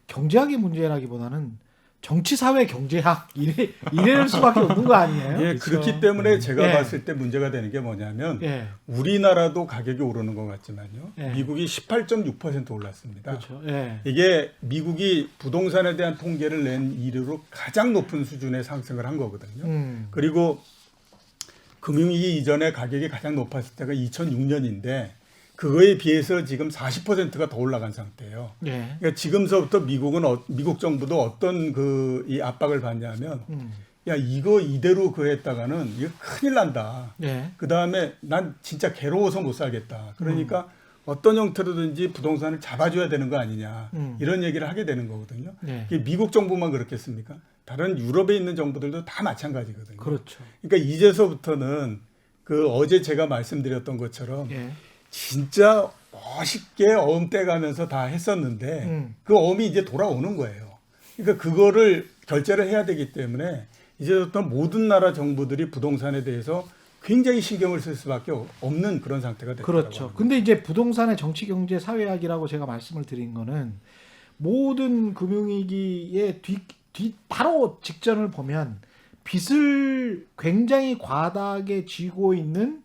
Speaker 2: 경제학의 문제라기보다는 정치, 사회, 경제학 이럴 수밖에 없는 거 아니에요?
Speaker 3: 예,
Speaker 2: 그렇죠?
Speaker 3: 그렇기 때문에 제가
Speaker 2: 예.
Speaker 3: 봤을 때 문제가 되는 게 뭐냐면
Speaker 2: 예.
Speaker 3: 우리나라도 가격이 오르는 것 같지만요.
Speaker 2: 예.
Speaker 3: 미국이 18.6% 올랐습니다.
Speaker 2: 그렇죠. 예.
Speaker 3: 이게 미국이 부동산에 대한 통계를 낸 이후로 가장 높은 수준의 상승을 한 거거든요. 그리고 금융위기 이전에 가격이 가장 높았을 때가 2006년인데 그거에 비해서 지금 40%가 더 올라간 상태예요.
Speaker 2: 예.
Speaker 3: 그러니까 지금서부터 미국 정부도 어떤 이 압박을 받냐면 야 이거 이대로 했다가는 이거 큰일 난다.
Speaker 2: 예.
Speaker 3: 그 다음에 난 진짜 괴로워서 못 살겠다. 그러니까 어떤 형태로든지 부동산을 잡아줘야 되는 거 아니냐 이런 얘기를 하게 되는 거거든요.
Speaker 2: 예.
Speaker 3: 이게 미국 정부만 그렇겠습니까? 다른 유럽에 있는 정부들도 다 마찬가지거든요.
Speaker 2: 그렇죠.
Speaker 3: 그러니까 이제서부터는 어제 제가 말씀드렸던 것처럼
Speaker 2: 예.
Speaker 3: 진짜 멋있게 어음 떼가면서 다 했었는데 그 어음이 이제 돌아오는 거예요. 그러니까 그거를 결제를 해야 되기 때문에 이제부터 모든 나라 정부들이 부동산에 대해서 굉장히 신경을 쓸 수밖에 없는 그런 상태가 됐다고
Speaker 2: 그렇죠.
Speaker 3: 합니다.
Speaker 2: 근데 이제 부동산의 정치, 경제, 사회학이라고 제가 말씀을 드린 거는 모든 금융위기의 바로 직전을 보면 빚을 굉장히 과다하게 쥐고 있는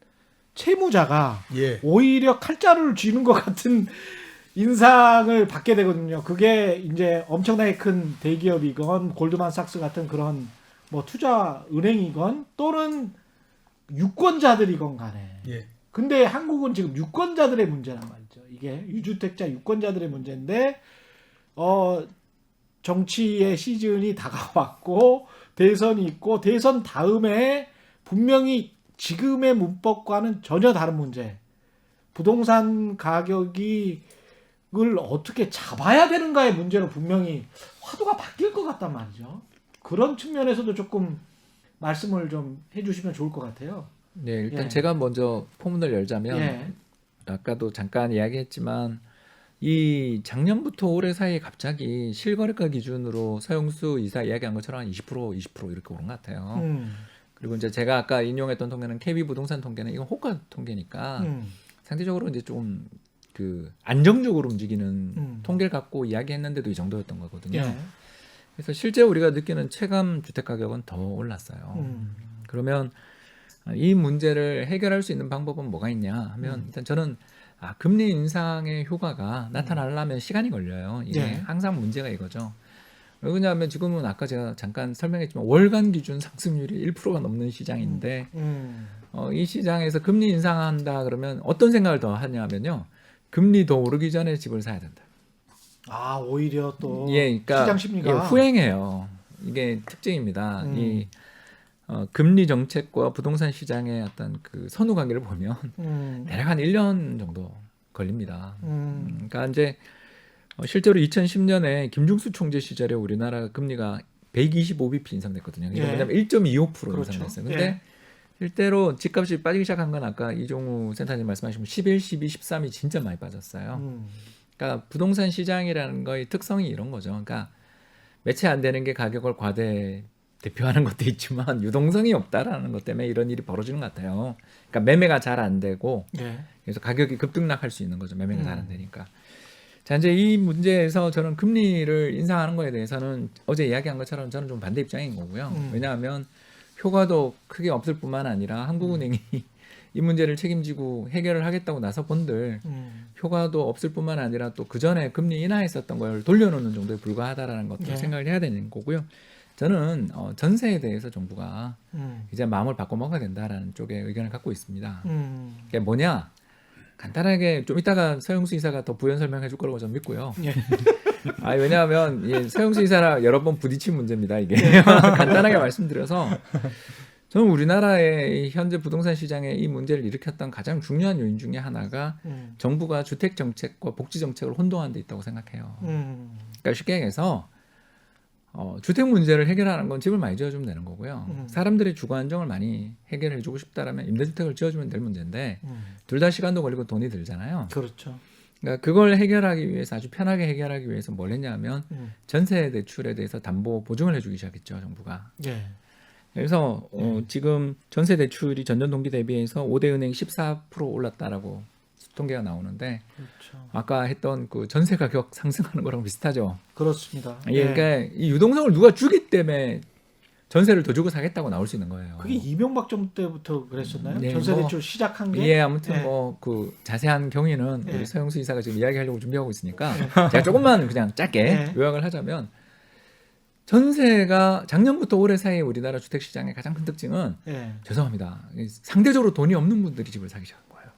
Speaker 2: 채무자가
Speaker 3: 예.
Speaker 2: 오히려 칼자루를 쥐는 것 같은 인상을 받게 되거든요. 그게 이제 엄청나게 큰 대기업이건 골드만삭스 같은 그런 뭐 투자 은행이건 또는 유권자들이건 간에.
Speaker 3: 예.
Speaker 2: 근데 한국은 지금 유권자들의 문제란 말이죠. 이게 유주택자 유권자들의 문제인데 정치의 시즌이 다가왔고 대선이 있고 대선 다음에 분명히 지금의 문법과는 전혀 다른 문제. 부동산 가격이 을 어떻게 잡아야 되는가의 문제로 분명히 화두가 바뀔 것 같단 말이죠. 그런 측면에서도 조금 말씀을 좀 해주시면 좋을 것 같아요.
Speaker 4: 네, 일단
Speaker 2: 예.
Speaker 4: 제가 먼저 포문을 열자면
Speaker 2: 예.
Speaker 4: 아까도 잠깐 이야기했지만 이 작년부터 올해 사이에 갑자기 실거래가 기준으로 서영수 이사 이야기한 것처럼 한 20% 이렇게 오른 것 같아요. 그리고 이제 제가 아까 인용했던 통계는 KB 부동산 통계는 이건 호가 통계니까 상대적으로 이제 좀 그 안정적으로 움직이는 통계를 갖고 이야기했는데도 이 정도였던 거거든요.
Speaker 2: 예.
Speaker 4: 그래서 실제 우리가 느끼는 체감 주택 가격은 더 올랐어요. 그러면 이 문제를 해결할 수 있는 방법은 뭐가 있냐 하면 일단 저는 금리 인상의 효과가 나타나려면 시간이 걸려요. 이게
Speaker 2: 네.
Speaker 4: 항상 문제가 이거죠. 왜 그러냐면 지금은 아까 제가 잠깐 설명했지만 월간 기준 상승률이 1%가 넘는 시장인데 이 시장에서 금리 인상한다 그러면 어떤 생각을 더 하냐면요. 금리 더 오르기 전에 집을 사야 된다.
Speaker 2: 아 오히려 또
Speaker 4: 그러니까
Speaker 2: 시장 심리가
Speaker 4: 후행해요. 이게 특징입니다. 이 금리 정책과 부동산 시장의 어떤 그 선후 관계를 보면 대략 한 1년 정도 걸립니다. 그러니까 이제 실제로 2010년에 김중수 총재 시절에 우리나라 금리가 125bp 인상됐거든요. 이게
Speaker 2: 예.
Speaker 4: 뭐냐면 1.25%
Speaker 2: 그렇죠.
Speaker 4: 인상됐어요. 근데
Speaker 2: 예.
Speaker 4: 실제로 집값이 빠지기 시작한 건 아까 이종우 센터님 말씀하신 11, 12, 13이 진짜 많이 빠졌어요. 그러니까 부동산 시장이라는 거의 특성이 이런 거죠. 그러니까 매체 안 되는 게 가격을 과대 대표하는 것도 있지만 유동성이 없다라는 것 때문에 이런 일이 벌어지는 것 같아요. 그러니까 매매가 잘 안 되고
Speaker 2: 예.
Speaker 4: 그래서 가격이 급등락할 수 있는 거죠. 매매가 잘 안 되니까. 자 이제 이 문제에서 저는 금리를 인상하는 거에 대해서는 어제 이야기한 것처럼 저는 좀 반대 입장인 거고요. 왜냐하면 효과도 크게 없을 뿐만 아니라 한국은행이 이 문제를 책임지고 해결을 하겠다고 나서 본들 효과도 없을 뿐만 아니라 또 그 전에 금리 인하했었던 걸 돌려놓는 정도에 불과하다라는 것도
Speaker 2: 네.
Speaker 4: 생각을 해야 되는 거고요. 저는 전세에 대해서 정부가 이제 마음을 바꿔 먹어야 된다라는 쪽에 의견을 갖고 있습니다. 그게 뭐냐? 간단하게 좀 이따가 서영수 이사가 더 부연 설명해 줄 거라고 저는 믿고요.
Speaker 2: 예.
Speaker 4: 왜냐하면 서영수 이사랑 여러 번 부딪힌 문제입니다. 이게 간단하게 말씀드려서 저는 우리나라의 현재 부동산 시장에 이 문제를 일으켰던 가장 중요한 요인 중에 하나가 정부가 주택 정책과 복지 정책을 혼동한 데 있다고 생각해요. 그러니까 쉽게 얘기해서 주택 문제를 해결하는 건 집을 많이 지어주면 되는 거고요. 사람들의 주거 안정을 많이 해결해주고 싶다라면 임대주택을 지어주면 될 문제인데 둘 다 시간도 걸리고 돈이 들잖아요.
Speaker 2: 그렇죠.
Speaker 4: 그러니까 그걸 해결하기 위해서 아주 편하게 해결하기 위해서 뭘 했냐면 전세 대출에 대해서 담보 보증을 해주기 시작했죠, 정부가.
Speaker 2: 예.
Speaker 4: 그래서 지금 전세 대출이 전년 동기 대비해서 5대 은행 14% 올랐다라고 통계가 나오는데
Speaker 2: 그렇죠.
Speaker 4: 아까 했던 그 전세 가격 상승하는 거랑 비슷하죠.
Speaker 2: 그렇습니다.
Speaker 4: 그러니까 이 유동성을 누가 주기 때문에 전세를 더 주고 사겠다고 나올 수 있는 거예요.
Speaker 2: 그게 이명박 정부 때부터 그랬었나요?
Speaker 4: 네,
Speaker 2: 전세대출 시작한 게?
Speaker 4: 아무튼
Speaker 2: 예.
Speaker 4: 그 자세한 경위는
Speaker 2: 예.
Speaker 4: 우리 서영수 이사가 지금 이야기하려고 준비하고 있으니까 제가 조금만 그냥 짧게
Speaker 2: 예.
Speaker 4: 요약을 하자면 전세가 작년부터 올해 사이에 우리나라 주택 시장의 가장 큰 특징은
Speaker 2: 예.
Speaker 4: 죄송합니다. 상대적으로 돈이 없는 분들이 집을 사기 시작한 거예요.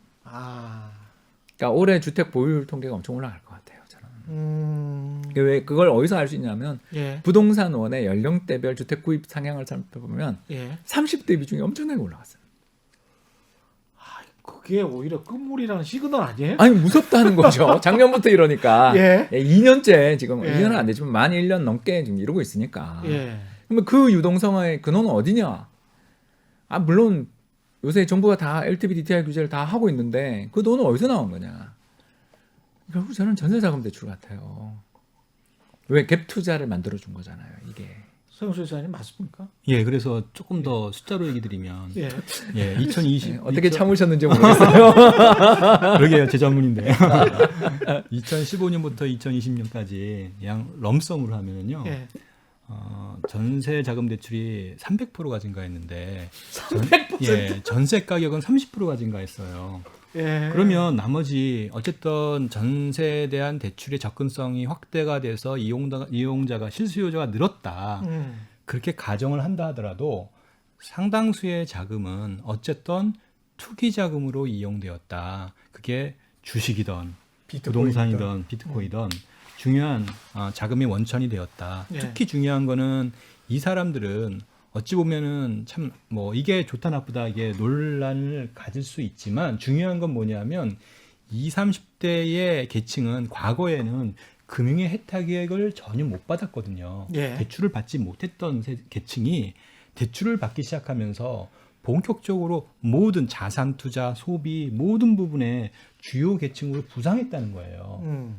Speaker 4: 그러니까 올해 주택 보유율 통계가 엄청 올라갈 것 같아요. 저는. 왜 그걸 어디서 알 수 있냐면
Speaker 2: 예.
Speaker 4: 부동산원의 연령대별 주택 구입 상향을 살펴보면
Speaker 2: 예.
Speaker 4: 30대 비중이 엄청나게 올라갔어요.
Speaker 2: 그게 오히려 끝물이라는 시그널 아니에요?
Speaker 4: 아니 무섭다는 거죠. 작년부터 이러니까
Speaker 2: 예.
Speaker 4: 2년째 지금
Speaker 2: 예.
Speaker 4: 2년은 안 되지만 만 1년 넘게 지금 이러고 있으니까.
Speaker 2: 예.
Speaker 4: 그러면 그 유동성의 근원은 어디냐? 물론 요새 정부가 다 LTV, DTI 규제를 다 하고 있는데 그 돈은 어디서 나온 거냐? 결국 저는 전세자금 대출 같아요. 왜 갭 투자를 만들어 준 거잖아요. 이게.
Speaker 2: 서영수 이사님 맞습니까?
Speaker 5: 예, 그래서 조금 더 숫자로 얘기 드리면
Speaker 2: 예.
Speaker 5: 예, 2020
Speaker 4: 어떻게 참으셨는지 모르겠어요.
Speaker 5: 그러게요, 제 전문인데. 2015년부터 2020년까지 양 럼썸으로 하면요.
Speaker 2: 예.
Speaker 5: 전세 자금 대출이 300%가 증가했는데
Speaker 2: 300%?
Speaker 5: 전세 가격은 30%가 증가했어요.
Speaker 2: 예.
Speaker 5: 그러면 나머지 어쨌든 전세에 대한 대출의 접근성이 확대가 돼서 이용자가 실수요자가 늘었다. 그렇게 가정을 한다 하더라도 상당수의 자금은 어쨌든 투기 자금으로 이용되었다. 그게 주식이든 부동산이든 비트코인이든 중요한 자금의 원천이 되었다.
Speaker 2: 예.
Speaker 5: 특히 중요한 거는 이 사람들은 어찌 보면은 참 뭐 이게 좋다 나쁘다 이게 논란을 가질 수 있지만 중요한 건 뭐냐면 20, 30대의 계층은 과거에는 금융의 혜택을 전혀 못 받았거든요.
Speaker 2: 예.
Speaker 5: 대출을 받지 못했던 계층이 대출을 받기 시작하면서 본격적으로 모든 자산 투자, 소비 모든 부분에 주요 계층으로 부상했다는 거예요.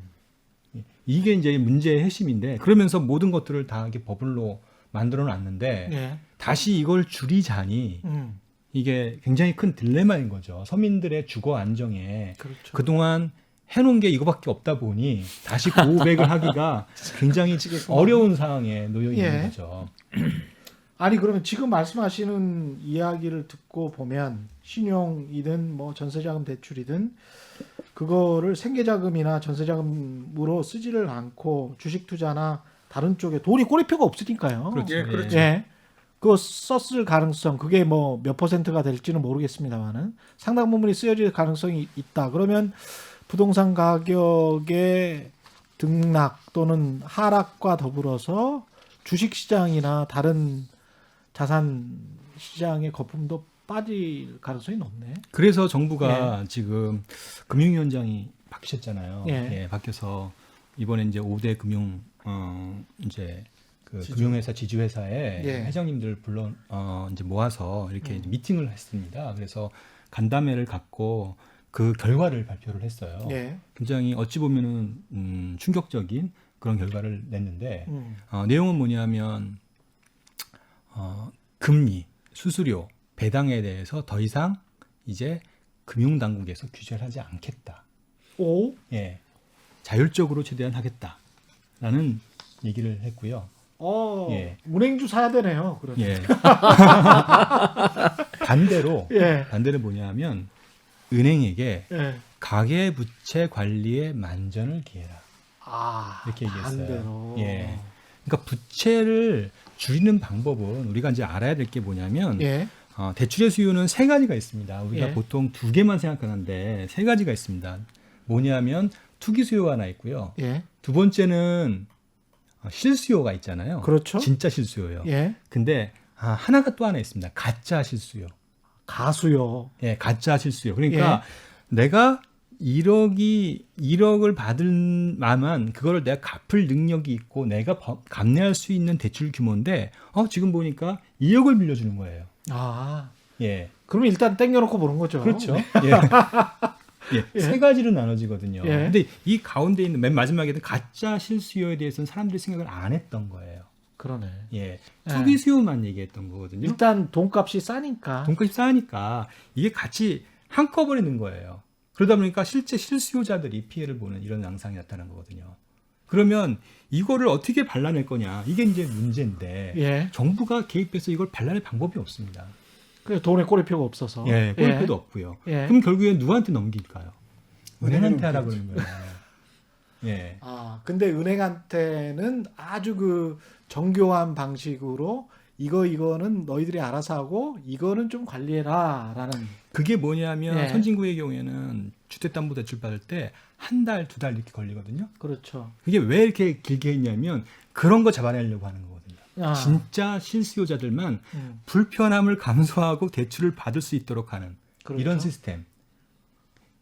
Speaker 5: 이게 이제 문제의 핵심인데 그러면서 모든 것들을 다 이렇게 버블로 만들어 놨는데
Speaker 2: 예.
Speaker 5: 다시 이걸 줄이자니 이게 굉장히 큰 딜레마인 거죠. 서민들의 주거 안정에
Speaker 2: 그렇죠.
Speaker 5: 그동안 해놓은 게 이거밖에 없다 보니 다시 고백을 하기가 굉장히 어려운 상황에 놓여 있는
Speaker 2: 예.
Speaker 5: 거죠.
Speaker 2: 아니 그러면 지금 말씀하시는 이야기를 듣고 보면 신용이든 뭐 전세자금 대출이든 그거를 생계자금이나 전세자금으로 쓰지를 않고 주식 투자나 다른 쪽에 돈이 꼬리표가 없으니까요.
Speaker 5: 그렇죠.
Speaker 3: 예, 그렇죠.
Speaker 2: 예. 그거 썼을 가능성 그게 뭐 몇 퍼센트가 될지는 모르겠습니다만은 상당 부분이 쓰여질 가능성이 있다. 그러면 부동산 가격의 등락 또는 하락과 더불어서 주식 시장이나 다른 자산 시장의 거품도 빠질 가능성이 높네.
Speaker 5: 그래서 정부가 지금 금융위원장이 바뀌셨잖아요.
Speaker 2: 예.
Speaker 5: 바뀌어서 이번에 이제 5대 금융 이제 그 금융회사 지주회사에
Speaker 2: 예.
Speaker 5: 회장님들 불러 이제 모아서 이렇게 이제 미팅을 했습니다. 그래서 간담회를 갖고 그 결과를 발표를 했어요.
Speaker 2: 예.
Speaker 5: 굉장히 어찌 보면은 충격적인 그런 결과를 냈는데
Speaker 2: 음.
Speaker 5: 내용은 뭐냐면 금리, 수수료, 배당에 대해서 더 이상 이제 금융당국에서 규제를 하지 않겠다.
Speaker 2: 오?
Speaker 5: 예, 자율적으로 최대한 하겠다라는 얘기를 했고요. 예.
Speaker 2: 은행주 사야 되네요. 그러면.
Speaker 5: 예. 반대로
Speaker 2: 예.
Speaker 5: 뭐냐면 은행에게
Speaker 2: 예.
Speaker 5: 가계부채 관리에 만전을 기해라. 이렇게 얘기했어요.
Speaker 2: 반대로.
Speaker 5: 예. 그러니까 부채를 줄이는 방법은 우리가 이제 알아야 될 게 뭐냐면
Speaker 2: 예.
Speaker 5: 대출의 수요는 세 가지가 있습니다. 우리가
Speaker 2: 예.
Speaker 5: 보통 두 개만 생각하는데 세 가지가 있습니다. 뭐냐면 투기 수요가 하나 있고요.
Speaker 2: 예.
Speaker 5: 두 번째는 실수요가 있잖아요.
Speaker 2: 그렇죠.
Speaker 5: 진짜 실수요요.
Speaker 2: 예.
Speaker 5: 근데 하나가 또 하나 있습니다. 가짜 실수요.
Speaker 2: 가수요.
Speaker 5: 예, 가짜 실수요. 그러니까 내가 1억을 받을 만한 그거를 내가 갚을 능력이 있고 내가 감내할 수 있는 대출 규모인데 지금 보니까 2억을 빌려주는 거예요. 예.
Speaker 2: 그러면 일단 땡겨놓고 보는 거죠.
Speaker 5: 그렇죠. 예. 세 가지로 나눠지거든요.
Speaker 2: 예.
Speaker 5: 근데 이 가운데 있는 맨 마지막에는 가짜 실수요에 대해서는 사람들이 생각을 안 했던 거예요.
Speaker 2: 그러네.
Speaker 5: 예. 투기 수요만 얘기했던 거거든요.
Speaker 2: 일단 돈값이 싸니까.
Speaker 5: 돈값이 싸니까 이게 같이 한꺼번에 는 거예요. 그러다 보니까 실제 실수요자들이 피해를 보는 이런 양상이 나타난 거거든요. 그러면 이거를 어떻게 발라낼 거냐 이게 이제 문제인데
Speaker 2: 예.
Speaker 5: 정부가 개입해서 이걸 발라낼 방법이 없습니다.
Speaker 2: 그래서 돈에 꼬리표가 없어서.
Speaker 5: 예, 꼬리표도 없고요.
Speaker 2: 예.
Speaker 5: 그럼 결국엔 누구한테 넘길까요? 은행한테 하라고 그러는 거예요. 예.
Speaker 2: 근데 은행한테는 아주 그 정교한 방식으로 이거는 너희들이 알아서 하고 이거는 좀 관리해라라는.
Speaker 5: 그게 뭐냐면
Speaker 2: 예.
Speaker 5: 선진국의 경우에는 주택담보대출 받을 때 한 달, 두 달 이렇게 걸리거든요.
Speaker 2: 그렇죠.
Speaker 5: 그게 왜 이렇게 길게 했냐면 그런 거 잡아내려고 하는 거거든요. 진짜 실수요자들만 불편함을 감수하고 대출을 받을 수 있도록 하는
Speaker 2: 그렇죠.
Speaker 5: 이런 시스템.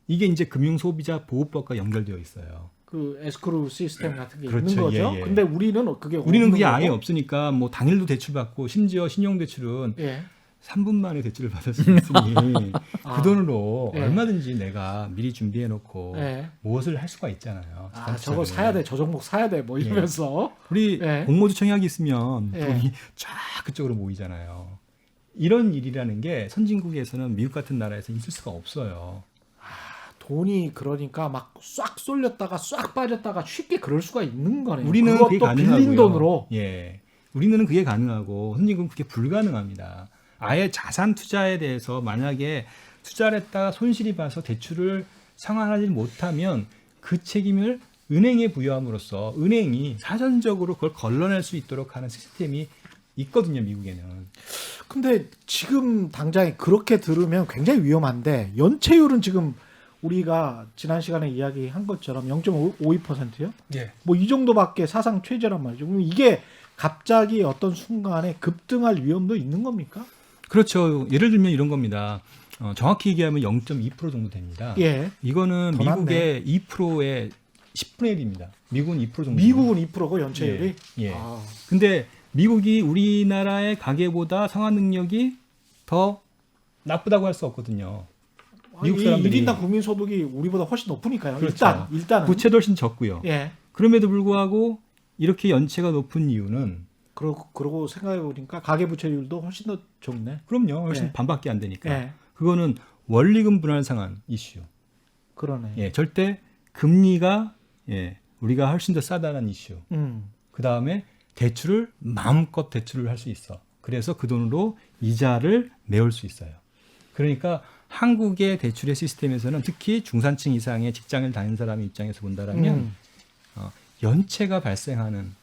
Speaker 5: 이게 이제 금융소비자보호법과 연결되어 있어요.
Speaker 2: 그 에스크로 시스템 같은 게
Speaker 5: 그렇죠.
Speaker 2: 있는 거죠.
Speaker 5: 예, 예.
Speaker 2: 근데 우리는 그게
Speaker 5: 아예 없으니까 뭐 당일도 대출 받고 심지어 신용대출은
Speaker 2: 예.
Speaker 5: 3분 만에 대출을 받을 수 있으니 그 돈으로
Speaker 2: 예.
Speaker 5: 얼마든지 내가 미리 준비해 놓고
Speaker 2: 예.
Speaker 5: 무엇을 할 수가 있잖아요.
Speaker 2: 저거 사야 돼, 저 종목 사야 돼, 뭐 이러면서.
Speaker 5: 우리
Speaker 2: 예.
Speaker 5: 공모주 청약이 있으면
Speaker 2: 예.
Speaker 5: 돈이 쫙 그쪽으로 모이잖아요. 이런 일이라는 게 선진국에서는 미국 같은 나라에서 있을 수가 없어요.
Speaker 2: 돈이 그러니까 막 싹 쏠렸다가 싹 빠졌다가 쉽게 그럴 수가 있는 거네요.
Speaker 5: 우리는 그게
Speaker 2: 그것도
Speaker 5: 가능하고요.
Speaker 2: 빌린 돈으로.
Speaker 5: 예, 우리는 그게 가능하고 선진국은 그게 불가능합니다. 아예 자산 투자에 대해서 만약에 투자를 했다가 손실이 봐서 대출을 상환하지 못하면 그 책임을 은행에 부여함으로써 은행이 사전적으로 그걸 걸러낼 수 있도록 하는 시스템이 있거든요, 미국에는.
Speaker 2: 근데 지금 당장에 그렇게 들으면 굉장히 위험한데 연체율은 지금 우리가 지난 시간에 이야기한 것처럼 0.52%요?
Speaker 3: 예.
Speaker 2: 뭐 이 정도밖에 사상 최저란 말이죠. 그럼 이게 갑자기 어떤 순간에 급등할 위험도 있는 겁니까?
Speaker 5: 그렇죠. 예를 들면 이런 겁니다. 정확히 얘기하면 0.2% 정도 됩니다.
Speaker 2: 예.
Speaker 5: 이거는
Speaker 2: 더
Speaker 5: 미국의 2%의 10분의 1입니다. 미국은 2% 정도.
Speaker 2: 미국은 2%고 연체율이.
Speaker 5: 예.
Speaker 2: 아,
Speaker 5: 근데 미국이 우리나라의 가계보다 상환 능력이 더 나쁘다고 할 수 없거든요. 미국 사람들이
Speaker 2: 1인당 국민 소득이 우리보다 훨씬 높으니까요.
Speaker 5: 그렇죠.
Speaker 2: 일단은
Speaker 5: 부채도 훨씬 적고요.
Speaker 2: 예.
Speaker 5: 그럼에도 불구하고 이렇게 연체가 높은 이유는
Speaker 2: 그러고 생각해 보니까 가계 부채율도 훨씬 더 적네.
Speaker 5: 그럼요. 훨씬
Speaker 2: 예.
Speaker 5: 반밖에 안 되니까.
Speaker 2: 예.
Speaker 5: 그거는 원리금 분할 상환 이슈.
Speaker 2: 그러네.
Speaker 5: 예, 절대 금리가 우리가 훨씬 더 싸다는 이슈. 그 다음에 대출을 마음껏 대출을 할 수 있어. 그래서 그 돈으로 이자를 메울 수 있어요. 그러니까 한국의 대출의 시스템에서는 특히 중산층 이상의 직장을 다니는 사람의 입장에서 본다라면 연체가 발생하는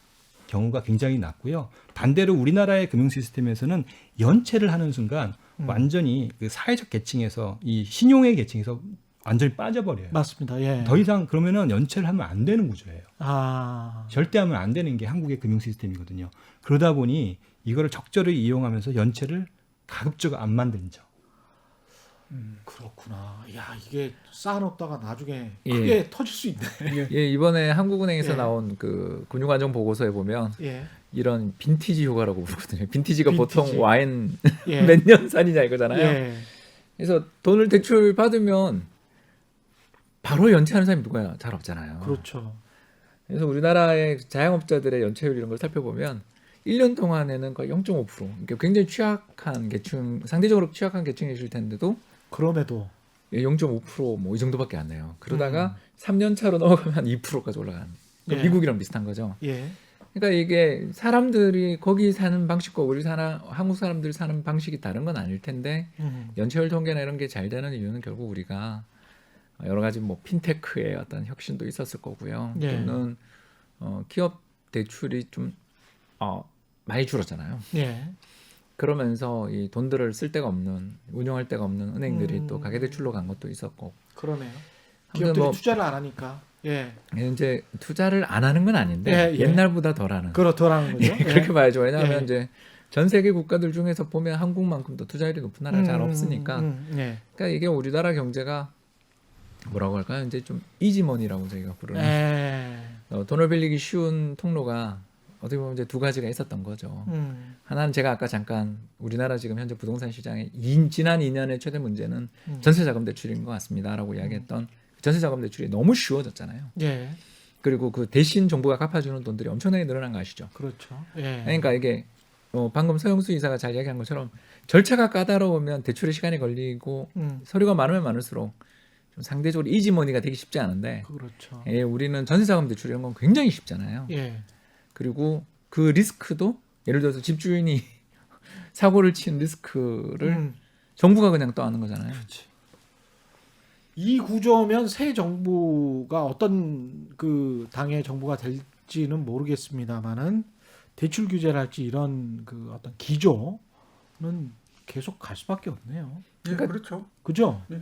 Speaker 5: 경우가 굉장히 낮고요. 반대로 우리나라의 금융 시스템에서는 연체를 하는 순간 완전히 그 사회적 계층에서 이 신용의 계층에서 완전히 빠져버려요.
Speaker 2: 맞습니다. 예.
Speaker 5: 더 이상 그러면은 연체를 하면 안 되는 구조예요.
Speaker 2: 아,
Speaker 5: 절대 하면 안 되는 게 한국의 금융 시스템이거든요. 그러다 보니 이거를 적절히 이용하면서 연체를 가급적 안 만들죠.
Speaker 2: 그렇구나. 야, 이게 쌓아놓다가 나중에
Speaker 4: 예.
Speaker 2: 크게 터질 수 있네.
Speaker 4: 예, 이번에 한국은행에서
Speaker 2: 예.
Speaker 4: 나온 그 금융안정 보고서에 보면
Speaker 2: 예.
Speaker 4: 이런 빈티지 효과라고 부르거든요. 빈티지가
Speaker 2: 빈티지.
Speaker 4: 보통 와인
Speaker 2: 예.
Speaker 4: 몇 년 산이냐 이거잖아요.
Speaker 2: 예.
Speaker 4: 그래서 돈을 대출 받으면 바로 연체하는 사람이 누구야? 잘 없잖아요.
Speaker 2: 그렇죠.
Speaker 4: 그래서 우리나라의 자영업자들의 연체율 이런 걸 살펴보면 1년 동안에는 거의 0.5%. 그러니까 굉장히 취약한 계층, 상대적으로 취약한 계층이실 텐데도
Speaker 2: 그럼에도
Speaker 4: 0.5% 뭐 이 정도밖에 안 내요. 그러다가 3년 차로 넘어가면 2%까지 올라가는. 그러니까
Speaker 2: 예.
Speaker 4: 미국이랑 비슷한 거죠.
Speaker 2: 예.
Speaker 4: 그러니까 이게 사람들이 거기 사는 방식과 한국 사람들 사는 방식이 다른 건 아닐 텐데 연체율 통계나 이런 게 잘 되는 이유는 결국 우리가 여러 가지 뭐 핀테크의 어떤 혁신도 있었을 거고요.
Speaker 2: 예.
Speaker 4: 또는 기업 대출이 좀 많이 줄었잖아요.
Speaker 2: 예.
Speaker 4: 그러면서 이 돈들을 쓸 데가 없는, 운용할 데가 없는 은행들이 또 가계대출로 간 것도 있었고.
Speaker 2: 그러네요.
Speaker 4: 아무튼
Speaker 2: 기업들이
Speaker 4: 뭐
Speaker 2: 투자를 안 하니까. 예.
Speaker 4: 이제 투자를 안 하는 건 아닌데
Speaker 2: 예, 예.
Speaker 4: 옛날보다 덜하는.
Speaker 2: 그렇더라는 거죠.
Speaker 4: 예, 그렇게 봐야죠. 왜냐하면
Speaker 2: 예.
Speaker 4: 이제 전 세계 국가들 중에서 보면 한국만큼 더 투자율이 높은 나라가 잘 없으니까.
Speaker 2: 예.
Speaker 4: 그러니까 이게 우리나라 경제가 뭐라고 할까요? 이제 좀 이지머니라고 저희가 부르는
Speaker 2: 예.
Speaker 4: 돈을 빌리기 쉬운 통로가 어떻게 보면 이제 두 가지가 있었던 거죠. 하나는 제가 아까 잠깐 우리나라 지금 현재 부동산 시장의 지난 2년의 최대 문제는 전세자금 대출인 것 같습니다라고 이야기했던 전세자금 대출이 너무 쉬워졌잖아요.
Speaker 2: 예.
Speaker 4: 그리고 그 대신 정부가 갚아주는 돈들이 엄청나게 늘어난 거 아시죠?
Speaker 2: 그렇죠. 예.
Speaker 4: 그러니까 이게 방금 서영수 이사가 잘 이야기한 것처럼 절차가 까다로우면 대출에 시간이 걸리고 서류가 많으면 많을수록 좀 상대적으로 이지머니가 되기 쉽지 않은데
Speaker 2: 그렇죠.
Speaker 4: 우리는 전세자금 대출 이런 건 굉장히 쉽잖아요.
Speaker 2: 예.
Speaker 4: 그리고 그 리스크도 예를 들어서 집주인이 사고를 친 리스크를 정부가 그냥 떠안는 거잖아요.
Speaker 2: 그렇지. 이 구조면 새 정부가 어떤 그 당의 정부가 될지는 모르겠습니다만은 대출 규제를 할지 이런 그 어떤 기조는 계속 갈 수밖에 없네요.
Speaker 3: 예, 그렇죠.
Speaker 2: 그죠?
Speaker 3: 예.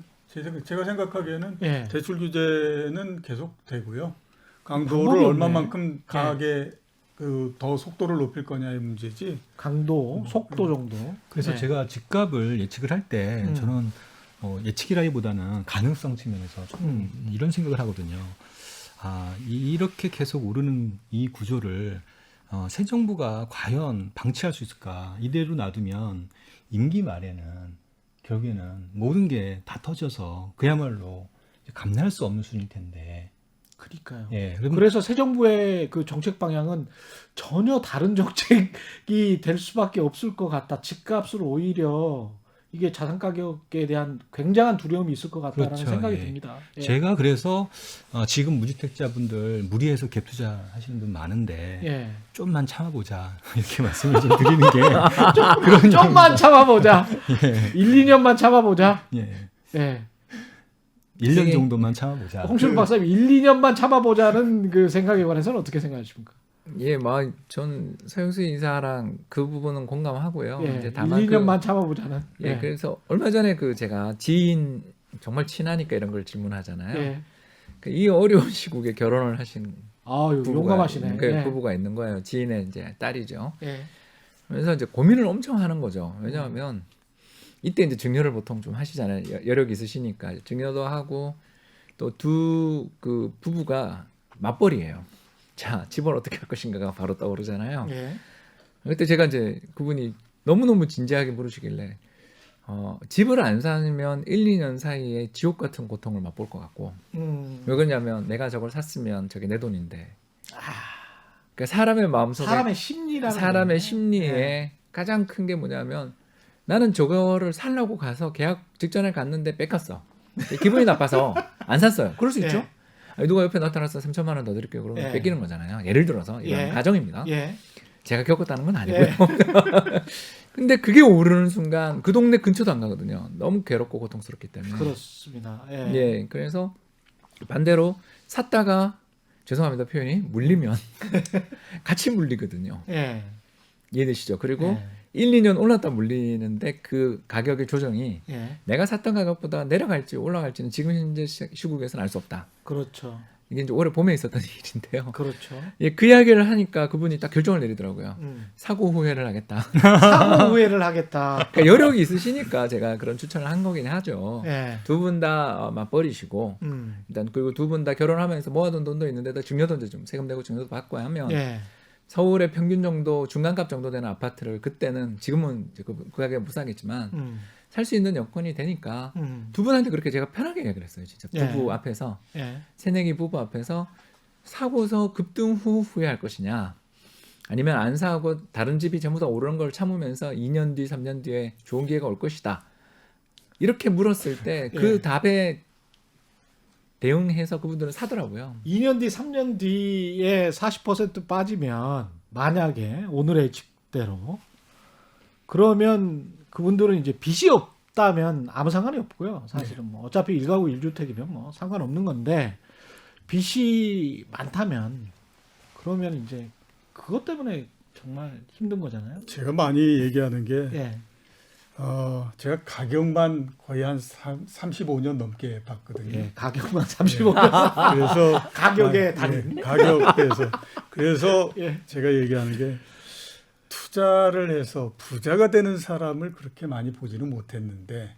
Speaker 3: 제가 생각하기에는
Speaker 2: 예.
Speaker 3: 대출 규제는 계속 되고요.
Speaker 2: 방법이
Speaker 3: 강도를
Speaker 2: 없네.
Speaker 3: 얼마만큼 강하게 더 속도를 높일 거냐의 문제지.
Speaker 2: 강도, 속도 정도.
Speaker 5: 그래서
Speaker 2: 네.
Speaker 5: 제가 집값을 예측을 할 때 저는 예측이라기보다는 가능성 측면에서 좀 이런 생각을 하거든요. 이렇게 계속 오르는 이 구조를 새 정부가 과연 방치할 수 있을까? 이대로 놔두면 임기 말에는 결국에는 모든 게 다 터져서 그야말로 감내할 수 없는 수준일 텐데.
Speaker 2: 그러니까요.
Speaker 5: 예,
Speaker 2: 그래서 새 정부의 그 정책 방향은 전혀 다른 정책이 될 수밖에 없을 것 같다. 집값을 오히려 이게 자산 가격에 대한 굉장한 두려움이 있을 것 같다라는
Speaker 5: 그렇죠.
Speaker 2: 생각이
Speaker 5: 예.
Speaker 2: 듭니다. 예.
Speaker 5: 제가 그래서 지금 무주택자분들 무리해서 갭 투자하시는 분 많은데
Speaker 2: 예.
Speaker 5: 좀만 참아보자 이렇게 말씀을 좀 드리는 게 그런
Speaker 2: 좀만 참아보자.
Speaker 5: 예.
Speaker 2: 1, 2년만 참아보자.
Speaker 5: 예.
Speaker 2: 예.
Speaker 5: 1년 정도만 참아보자.
Speaker 2: 홍춘 박사님 1, 2년만 참아보자는 그 생각에 관해서는 어떻게 생각하십니까?
Speaker 4: 예, 전 서영수 이사랑 그 부분은 공감하고요.
Speaker 2: 예,
Speaker 4: 이제 다만
Speaker 2: 1, 2년만 참아보자는.
Speaker 4: 예, 그래서 얼마 전에 그 제가 지인 정말 친하니까 이런 걸 질문하잖아요.
Speaker 2: 예.
Speaker 4: 이 어려운 시국에 결혼을 하신
Speaker 2: 아유, 용감하시네. 예.
Speaker 4: 부부가 있는 거예요. 지인의 이제 딸이죠.
Speaker 2: 예.
Speaker 4: 그래서 이제 고민을 엄청 하는 거죠. 왜냐하면 이때 이제 증여를 보통 좀 하시잖아요. 여력이 있으시니까 증여도 하고 또 두 그 부부가 맞벌이에요. 자, 집을 어떻게 할 것인가가 바로 떠오르잖아요.
Speaker 2: 예.
Speaker 4: 그때 제가 이제 그분이 너무너무 진지하게 물으시길래 집을 안 사면 1, 2년 사이에 지옥 같은 고통을 맛볼 것 같고 왜 그러냐면 내가 저걸 샀으면 저게 내 돈인데 그러니까 사람의 마음속에
Speaker 2: 사람의 심리라는
Speaker 4: 사람의
Speaker 2: 거네.
Speaker 4: 심리에
Speaker 2: 예.
Speaker 4: 가장 큰 게 뭐냐면 나는 저거를 살려고 가서 계약 직전에 갔는데 뺏겼어. 기분이 나빠서 안 샀어요. 그럴 수
Speaker 2: 예.
Speaker 4: 있죠. 아니, 누가 옆에 나타나서 3천만 원 더 드릴게요. 그러면
Speaker 2: 예.
Speaker 4: 뺏기는 거잖아요. 예를 들어서 이런
Speaker 2: 예.
Speaker 4: 가정입니다.
Speaker 2: 예.
Speaker 4: 제가 겪었다는 건 아니고요. 근데 그게 오르는 순간 그 동네 근처도 안 가거든요. 너무 괴롭고 고통스럽기 때문에.
Speaker 2: 그렇습니다. 예.
Speaker 4: 예, 그래서 반대로 샀다가 죄송합니다 표현이 물리면 같이 물리거든요.
Speaker 2: 예.
Speaker 4: 이해되시죠? 그리고
Speaker 2: 예.
Speaker 4: 1, 2년 올랐다 물리는데 그 가격의 조정이
Speaker 2: 예.
Speaker 4: 내가 샀던 가격보다 내려갈지 올라갈지는 지금 현재 시국에서는 알 수 없다.
Speaker 2: 그렇죠.
Speaker 4: 이게 이제 올해 봄에 있었던 일인데요.
Speaker 2: 그렇죠.
Speaker 4: 예, 그 이야기를 하니까 그분이 딱 결정을 내리더라고요. 사고 후회를 하겠다.
Speaker 2: 사고 후회를 하겠다.
Speaker 4: 그러니까 여력이 있으시니까 제가 그런 추천을 한 거긴 하죠.
Speaker 2: 예.
Speaker 4: 두 분 다 맞벌이시고 일단 그리고 두 분 다 결혼하면서 모아둔 돈도 있는데도 증여도 좀 세금 내고 증여도 받고 하면
Speaker 2: 예.
Speaker 4: 서울의 평균 정도 중간값 정도 되는 아파트를 그때는 지금은 이제 그 가격에 못 사겠지만 살 수 있는 여건이 되니까 두 분한테 그렇게 제가 편하게 얘기를 했어요. 진짜 부부
Speaker 2: 예.
Speaker 4: 앞에서
Speaker 2: 예.
Speaker 4: 새내기 부부 앞에서 사고서 급등 후 후회할 것이냐 아니면 안 사고 다른 집이 전부 다 오르는 걸 참으면서 2년 뒤 3년 뒤에 좋은 기회가 올 것이다. 이렇게 물었을 때 그
Speaker 2: 예.
Speaker 4: 답에 대응해서 그분들은 사더라고요.
Speaker 2: 2년 뒤, 3년 뒤에 40% 빠지면 만약에 오늘의 집대로 그러면 그분들은 이제 빚이 없다면 아무 상관이 없고요. 사실은 뭐 어차피 1가구 1주택이면 뭐 상관없는 건데 빚이 많다면 그러면 이제 그것 때문에 정말 힘든 거잖아요.
Speaker 3: 제가 많이 얘기하는 게
Speaker 2: 예.
Speaker 3: 제가 가격만 거의 한 35년 넘게 봤거든요.
Speaker 2: 예. 가격만 35년.
Speaker 3: 그래서
Speaker 2: 가격에 달인.
Speaker 3: 가격에서 그래서
Speaker 2: 예.
Speaker 3: 제가 얘기하는 게 투자를 해서 부자가 되는 사람을 그렇게 많이 보지는 못했는데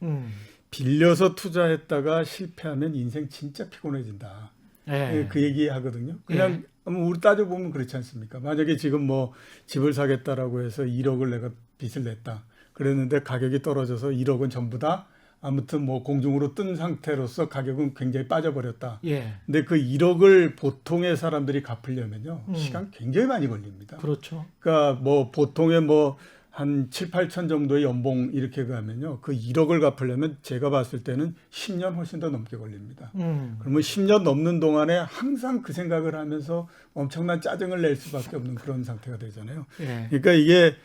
Speaker 3: 빌려서 투자했다가 실패하면 인생 진짜 피곤해진다.
Speaker 2: 예.
Speaker 3: 그 얘기 하거든요. 그냥 우리 따져보면 그렇지 않습니까? 만약에 지금 뭐 집을 사겠다라고 해서 1억을 내가 빚을 냈다. 그랬는데 가격이 떨어져서 1억은 전부 다 아무튼 뭐 공중으로 뜬 상태로서 가격은 굉장히 빠져버렸다.
Speaker 2: 예.
Speaker 3: 근데 그 1억을 보통의 사람들이 갚으려면요. 시간 굉장히 많이 걸립니다.
Speaker 2: 그렇죠.
Speaker 3: 그러니까 뭐 보통의 뭐 한 7, 8천 정도의 연봉 이렇게 가면요. 그 1억을 갚으려면 제가 봤을 때는 10년 훨씬 더 넘게 걸립니다. 그러면 10년 넘는 동안에 항상 그 생각을 하면서 엄청난 짜증을 낼 수밖에 없는 그런 상태가 되잖아요.
Speaker 2: 예.
Speaker 3: 그러니까 이게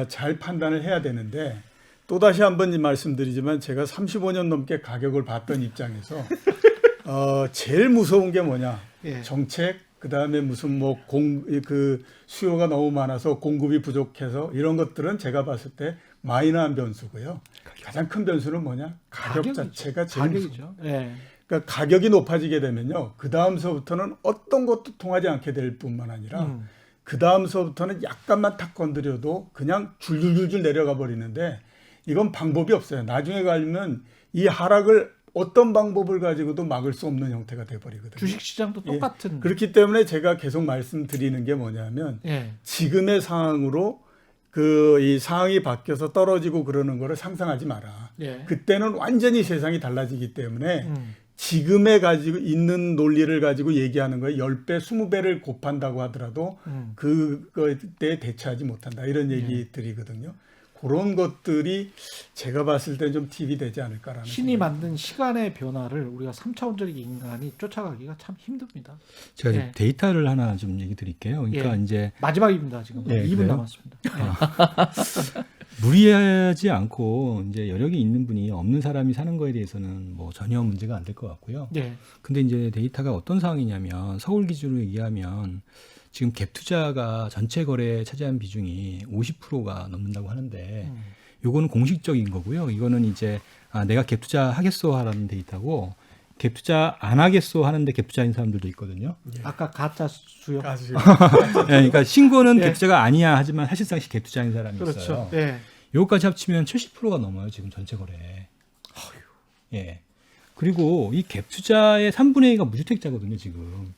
Speaker 3: 잘 판단을 해야 되는데 또다시 한번 말씀드리지만 제가 35년 넘게 가격을 봤던 입장에서 제일 무서운 게 뭐냐.
Speaker 2: 예.
Speaker 3: 정책 그다음에 무슨 뭐 그 수요가 너무 많아서 공급이 부족해서 이런 것들은 제가 봤을 때 마이너한 변수고요. 가장 큰 변수는 뭐냐? 가격 자체가 제일
Speaker 2: 가격이죠. 예.
Speaker 3: 그러니까 가격이 높아지게 되면요. 그 다음서부터는 어떤 것도 통하지 않게 될 뿐만 아니라 그 다음서부터는 약간만 탁 건드려도 그냥 줄줄줄줄 내려가 버리는데 이건 방법이 없어요. 나중에 가면 이 하락을 어떤 방법을 가지고도 막을 수 없는 형태가 돼버리거든요.
Speaker 2: 주식시장도 똑같은.
Speaker 3: 그렇기 때문에 제가 계속 말씀드리는 게 뭐냐면
Speaker 2: 예.
Speaker 3: 지금의 상황으로 이 상황이 바뀌어서 떨어지고 그러는 거를 상상하지 마라.
Speaker 2: 예.
Speaker 3: 그때는 완전히 세상이 달라지기 때문에 지금에 가지고 있는 논리를 가지고 얘기하는 거에 10배, 20배를 곱한다고 하더라도 그거에 대처하지 못한다. 이런 얘기 드리거든요. 그런 것들이 제가 봤을 때 좀 팁이 되지 않을까라는
Speaker 2: 신이 만든 시간의 변화를 우리가 3차원적인 인간이 쫓아가기가 참 힘듭니다.
Speaker 5: 제가
Speaker 2: 예.
Speaker 5: 데이터를 하나 좀 얘기 드릴게요. 그러니까
Speaker 2: 예.
Speaker 5: 이제
Speaker 2: 마지막입니다. 지금
Speaker 5: 예,
Speaker 2: 2분
Speaker 5: 그래요?
Speaker 2: 남았습니다. 예.
Speaker 5: 무리하지 않고 이제 여력이 있는 분이 없는 사람이 사는 거에 대해서는 뭐 전혀 문제가 안 될 것 같고요.
Speaker 2: 예.
Speaker 5: 근데 이제 데이터가 어떤 상황이냐면 서울 기준으로 얘기하면 지금 갭 투자가 전체 거래에 차지하는 비중이 50%가 넘는다고 하는데 요거는 공식적인 거고요. 이거는 이제 내가 갭 투자 하겠소 하라는 데이터고 갭 투자 안 하겠소 하는데 갭 투자인 사람들도 있거든요.
Speaker 2: 아까 가짜 수요.
Speaker 3: 가지.
Speaker 5: 네, 그러니까 신고는
Speaker 2: 예.
Speaker 5: 갭 투자가 아니야 하지만 사실상 갭 투자인 사람이
Speaker 2: 그렇죠.
Speaker 5: 있어요.
Speaker 2: 예.
Speaker 5: 요거까지 합치면 70%가 넘어요. 지금 전체 거래. 예. 그리고 이 갭 투자의 3분의 2가 무주택자거든요, 지금.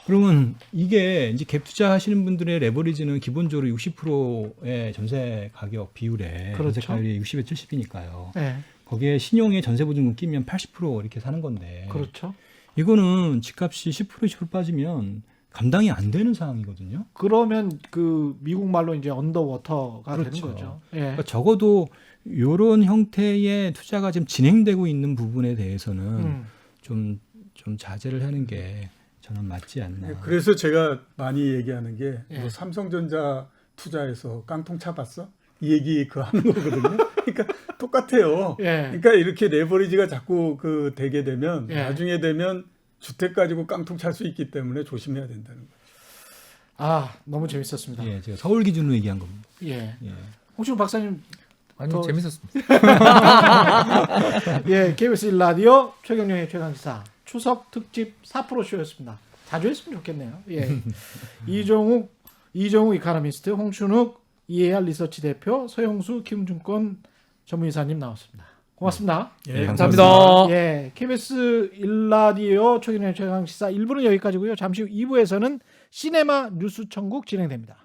Speaker 5: 그러면 이게 이제 갭 투자 하시는 분들의 레버리지는 기본적으로 60%의 전세 가격 비율에 전세
Speaker 2: 그렇죠.
Speaker 5: 가율이 60에 70이니까요.
Speaker 2: 예.
Speaker 5: 거기에 신용에 전세 보증금 끼면 80% 이렇게 사는 건데
Speaker 2: 그렇죠.
Speaker 5: 이거는 집값이 10% 20% 빠지면 감당이 안 되는 상황이거든요.
Speaker 2: 그러면 그 미국 말로 이제 언더워터가
Speaker 5: 그렇죠.
Speaker 2: 되는 거죠. 예.
Speaker 5: 그러니까 적어도 이런 형태의 투자가 지금 진행되고 있는 부분에 대해서는 좀 자제를 하는 게 저는 맞지 않나.
Speaker 3: 그래서 제가 많이 얘기하는 게
Speaker 2: 예.
Speaker 3: 뭐 삼성전자 투자해서 깡통 차봤어? 이 얘기 그 하는 거거든요. 그러니까 똑같아요.
Speaker 2: 예.
Speaker 3: 그러니까 이렇게 레버리지가 자꾸 그 되게 되면
Speaker 2: 예.
Speaker 3: 나중에 되면 주택 가지고 깡통 찰 수 있기 때문에 조심해야 된다는 거예요.
Speaker 2: 아, 너무 재밌었습니다.
Speaker 5: 예, 제가 서울 기준으로 얘기한 겁니다.
Speaker 2: 예.
Speaker 5: 예.
Speaker 2: 홍신호 박사님,
Speaker 4: 아니
Speaker 2: 더-
Speaker 4: 재밌었습니다.
Speaker 2: 예, KBS 1라디오 최경영의 최강시사 추석 특집 4프로 쇼였습니다. 자주 했으면 좋겠네요. 예. 이종욱 이카노미스트, 홍춘욱 EAR 리서치 대표, 서영수 키움증권 전문이사님 나왔습니다. 고맙습니다.
Speaker 3: 예,
Speaker 4: 감사합니다.
Speaker 2: 예, KBS 1라디오 최경영의 최강시사 1부는 여기까지고요. 잠시 후 2부에서는 시네마 뉴스 천국 진행됩니다.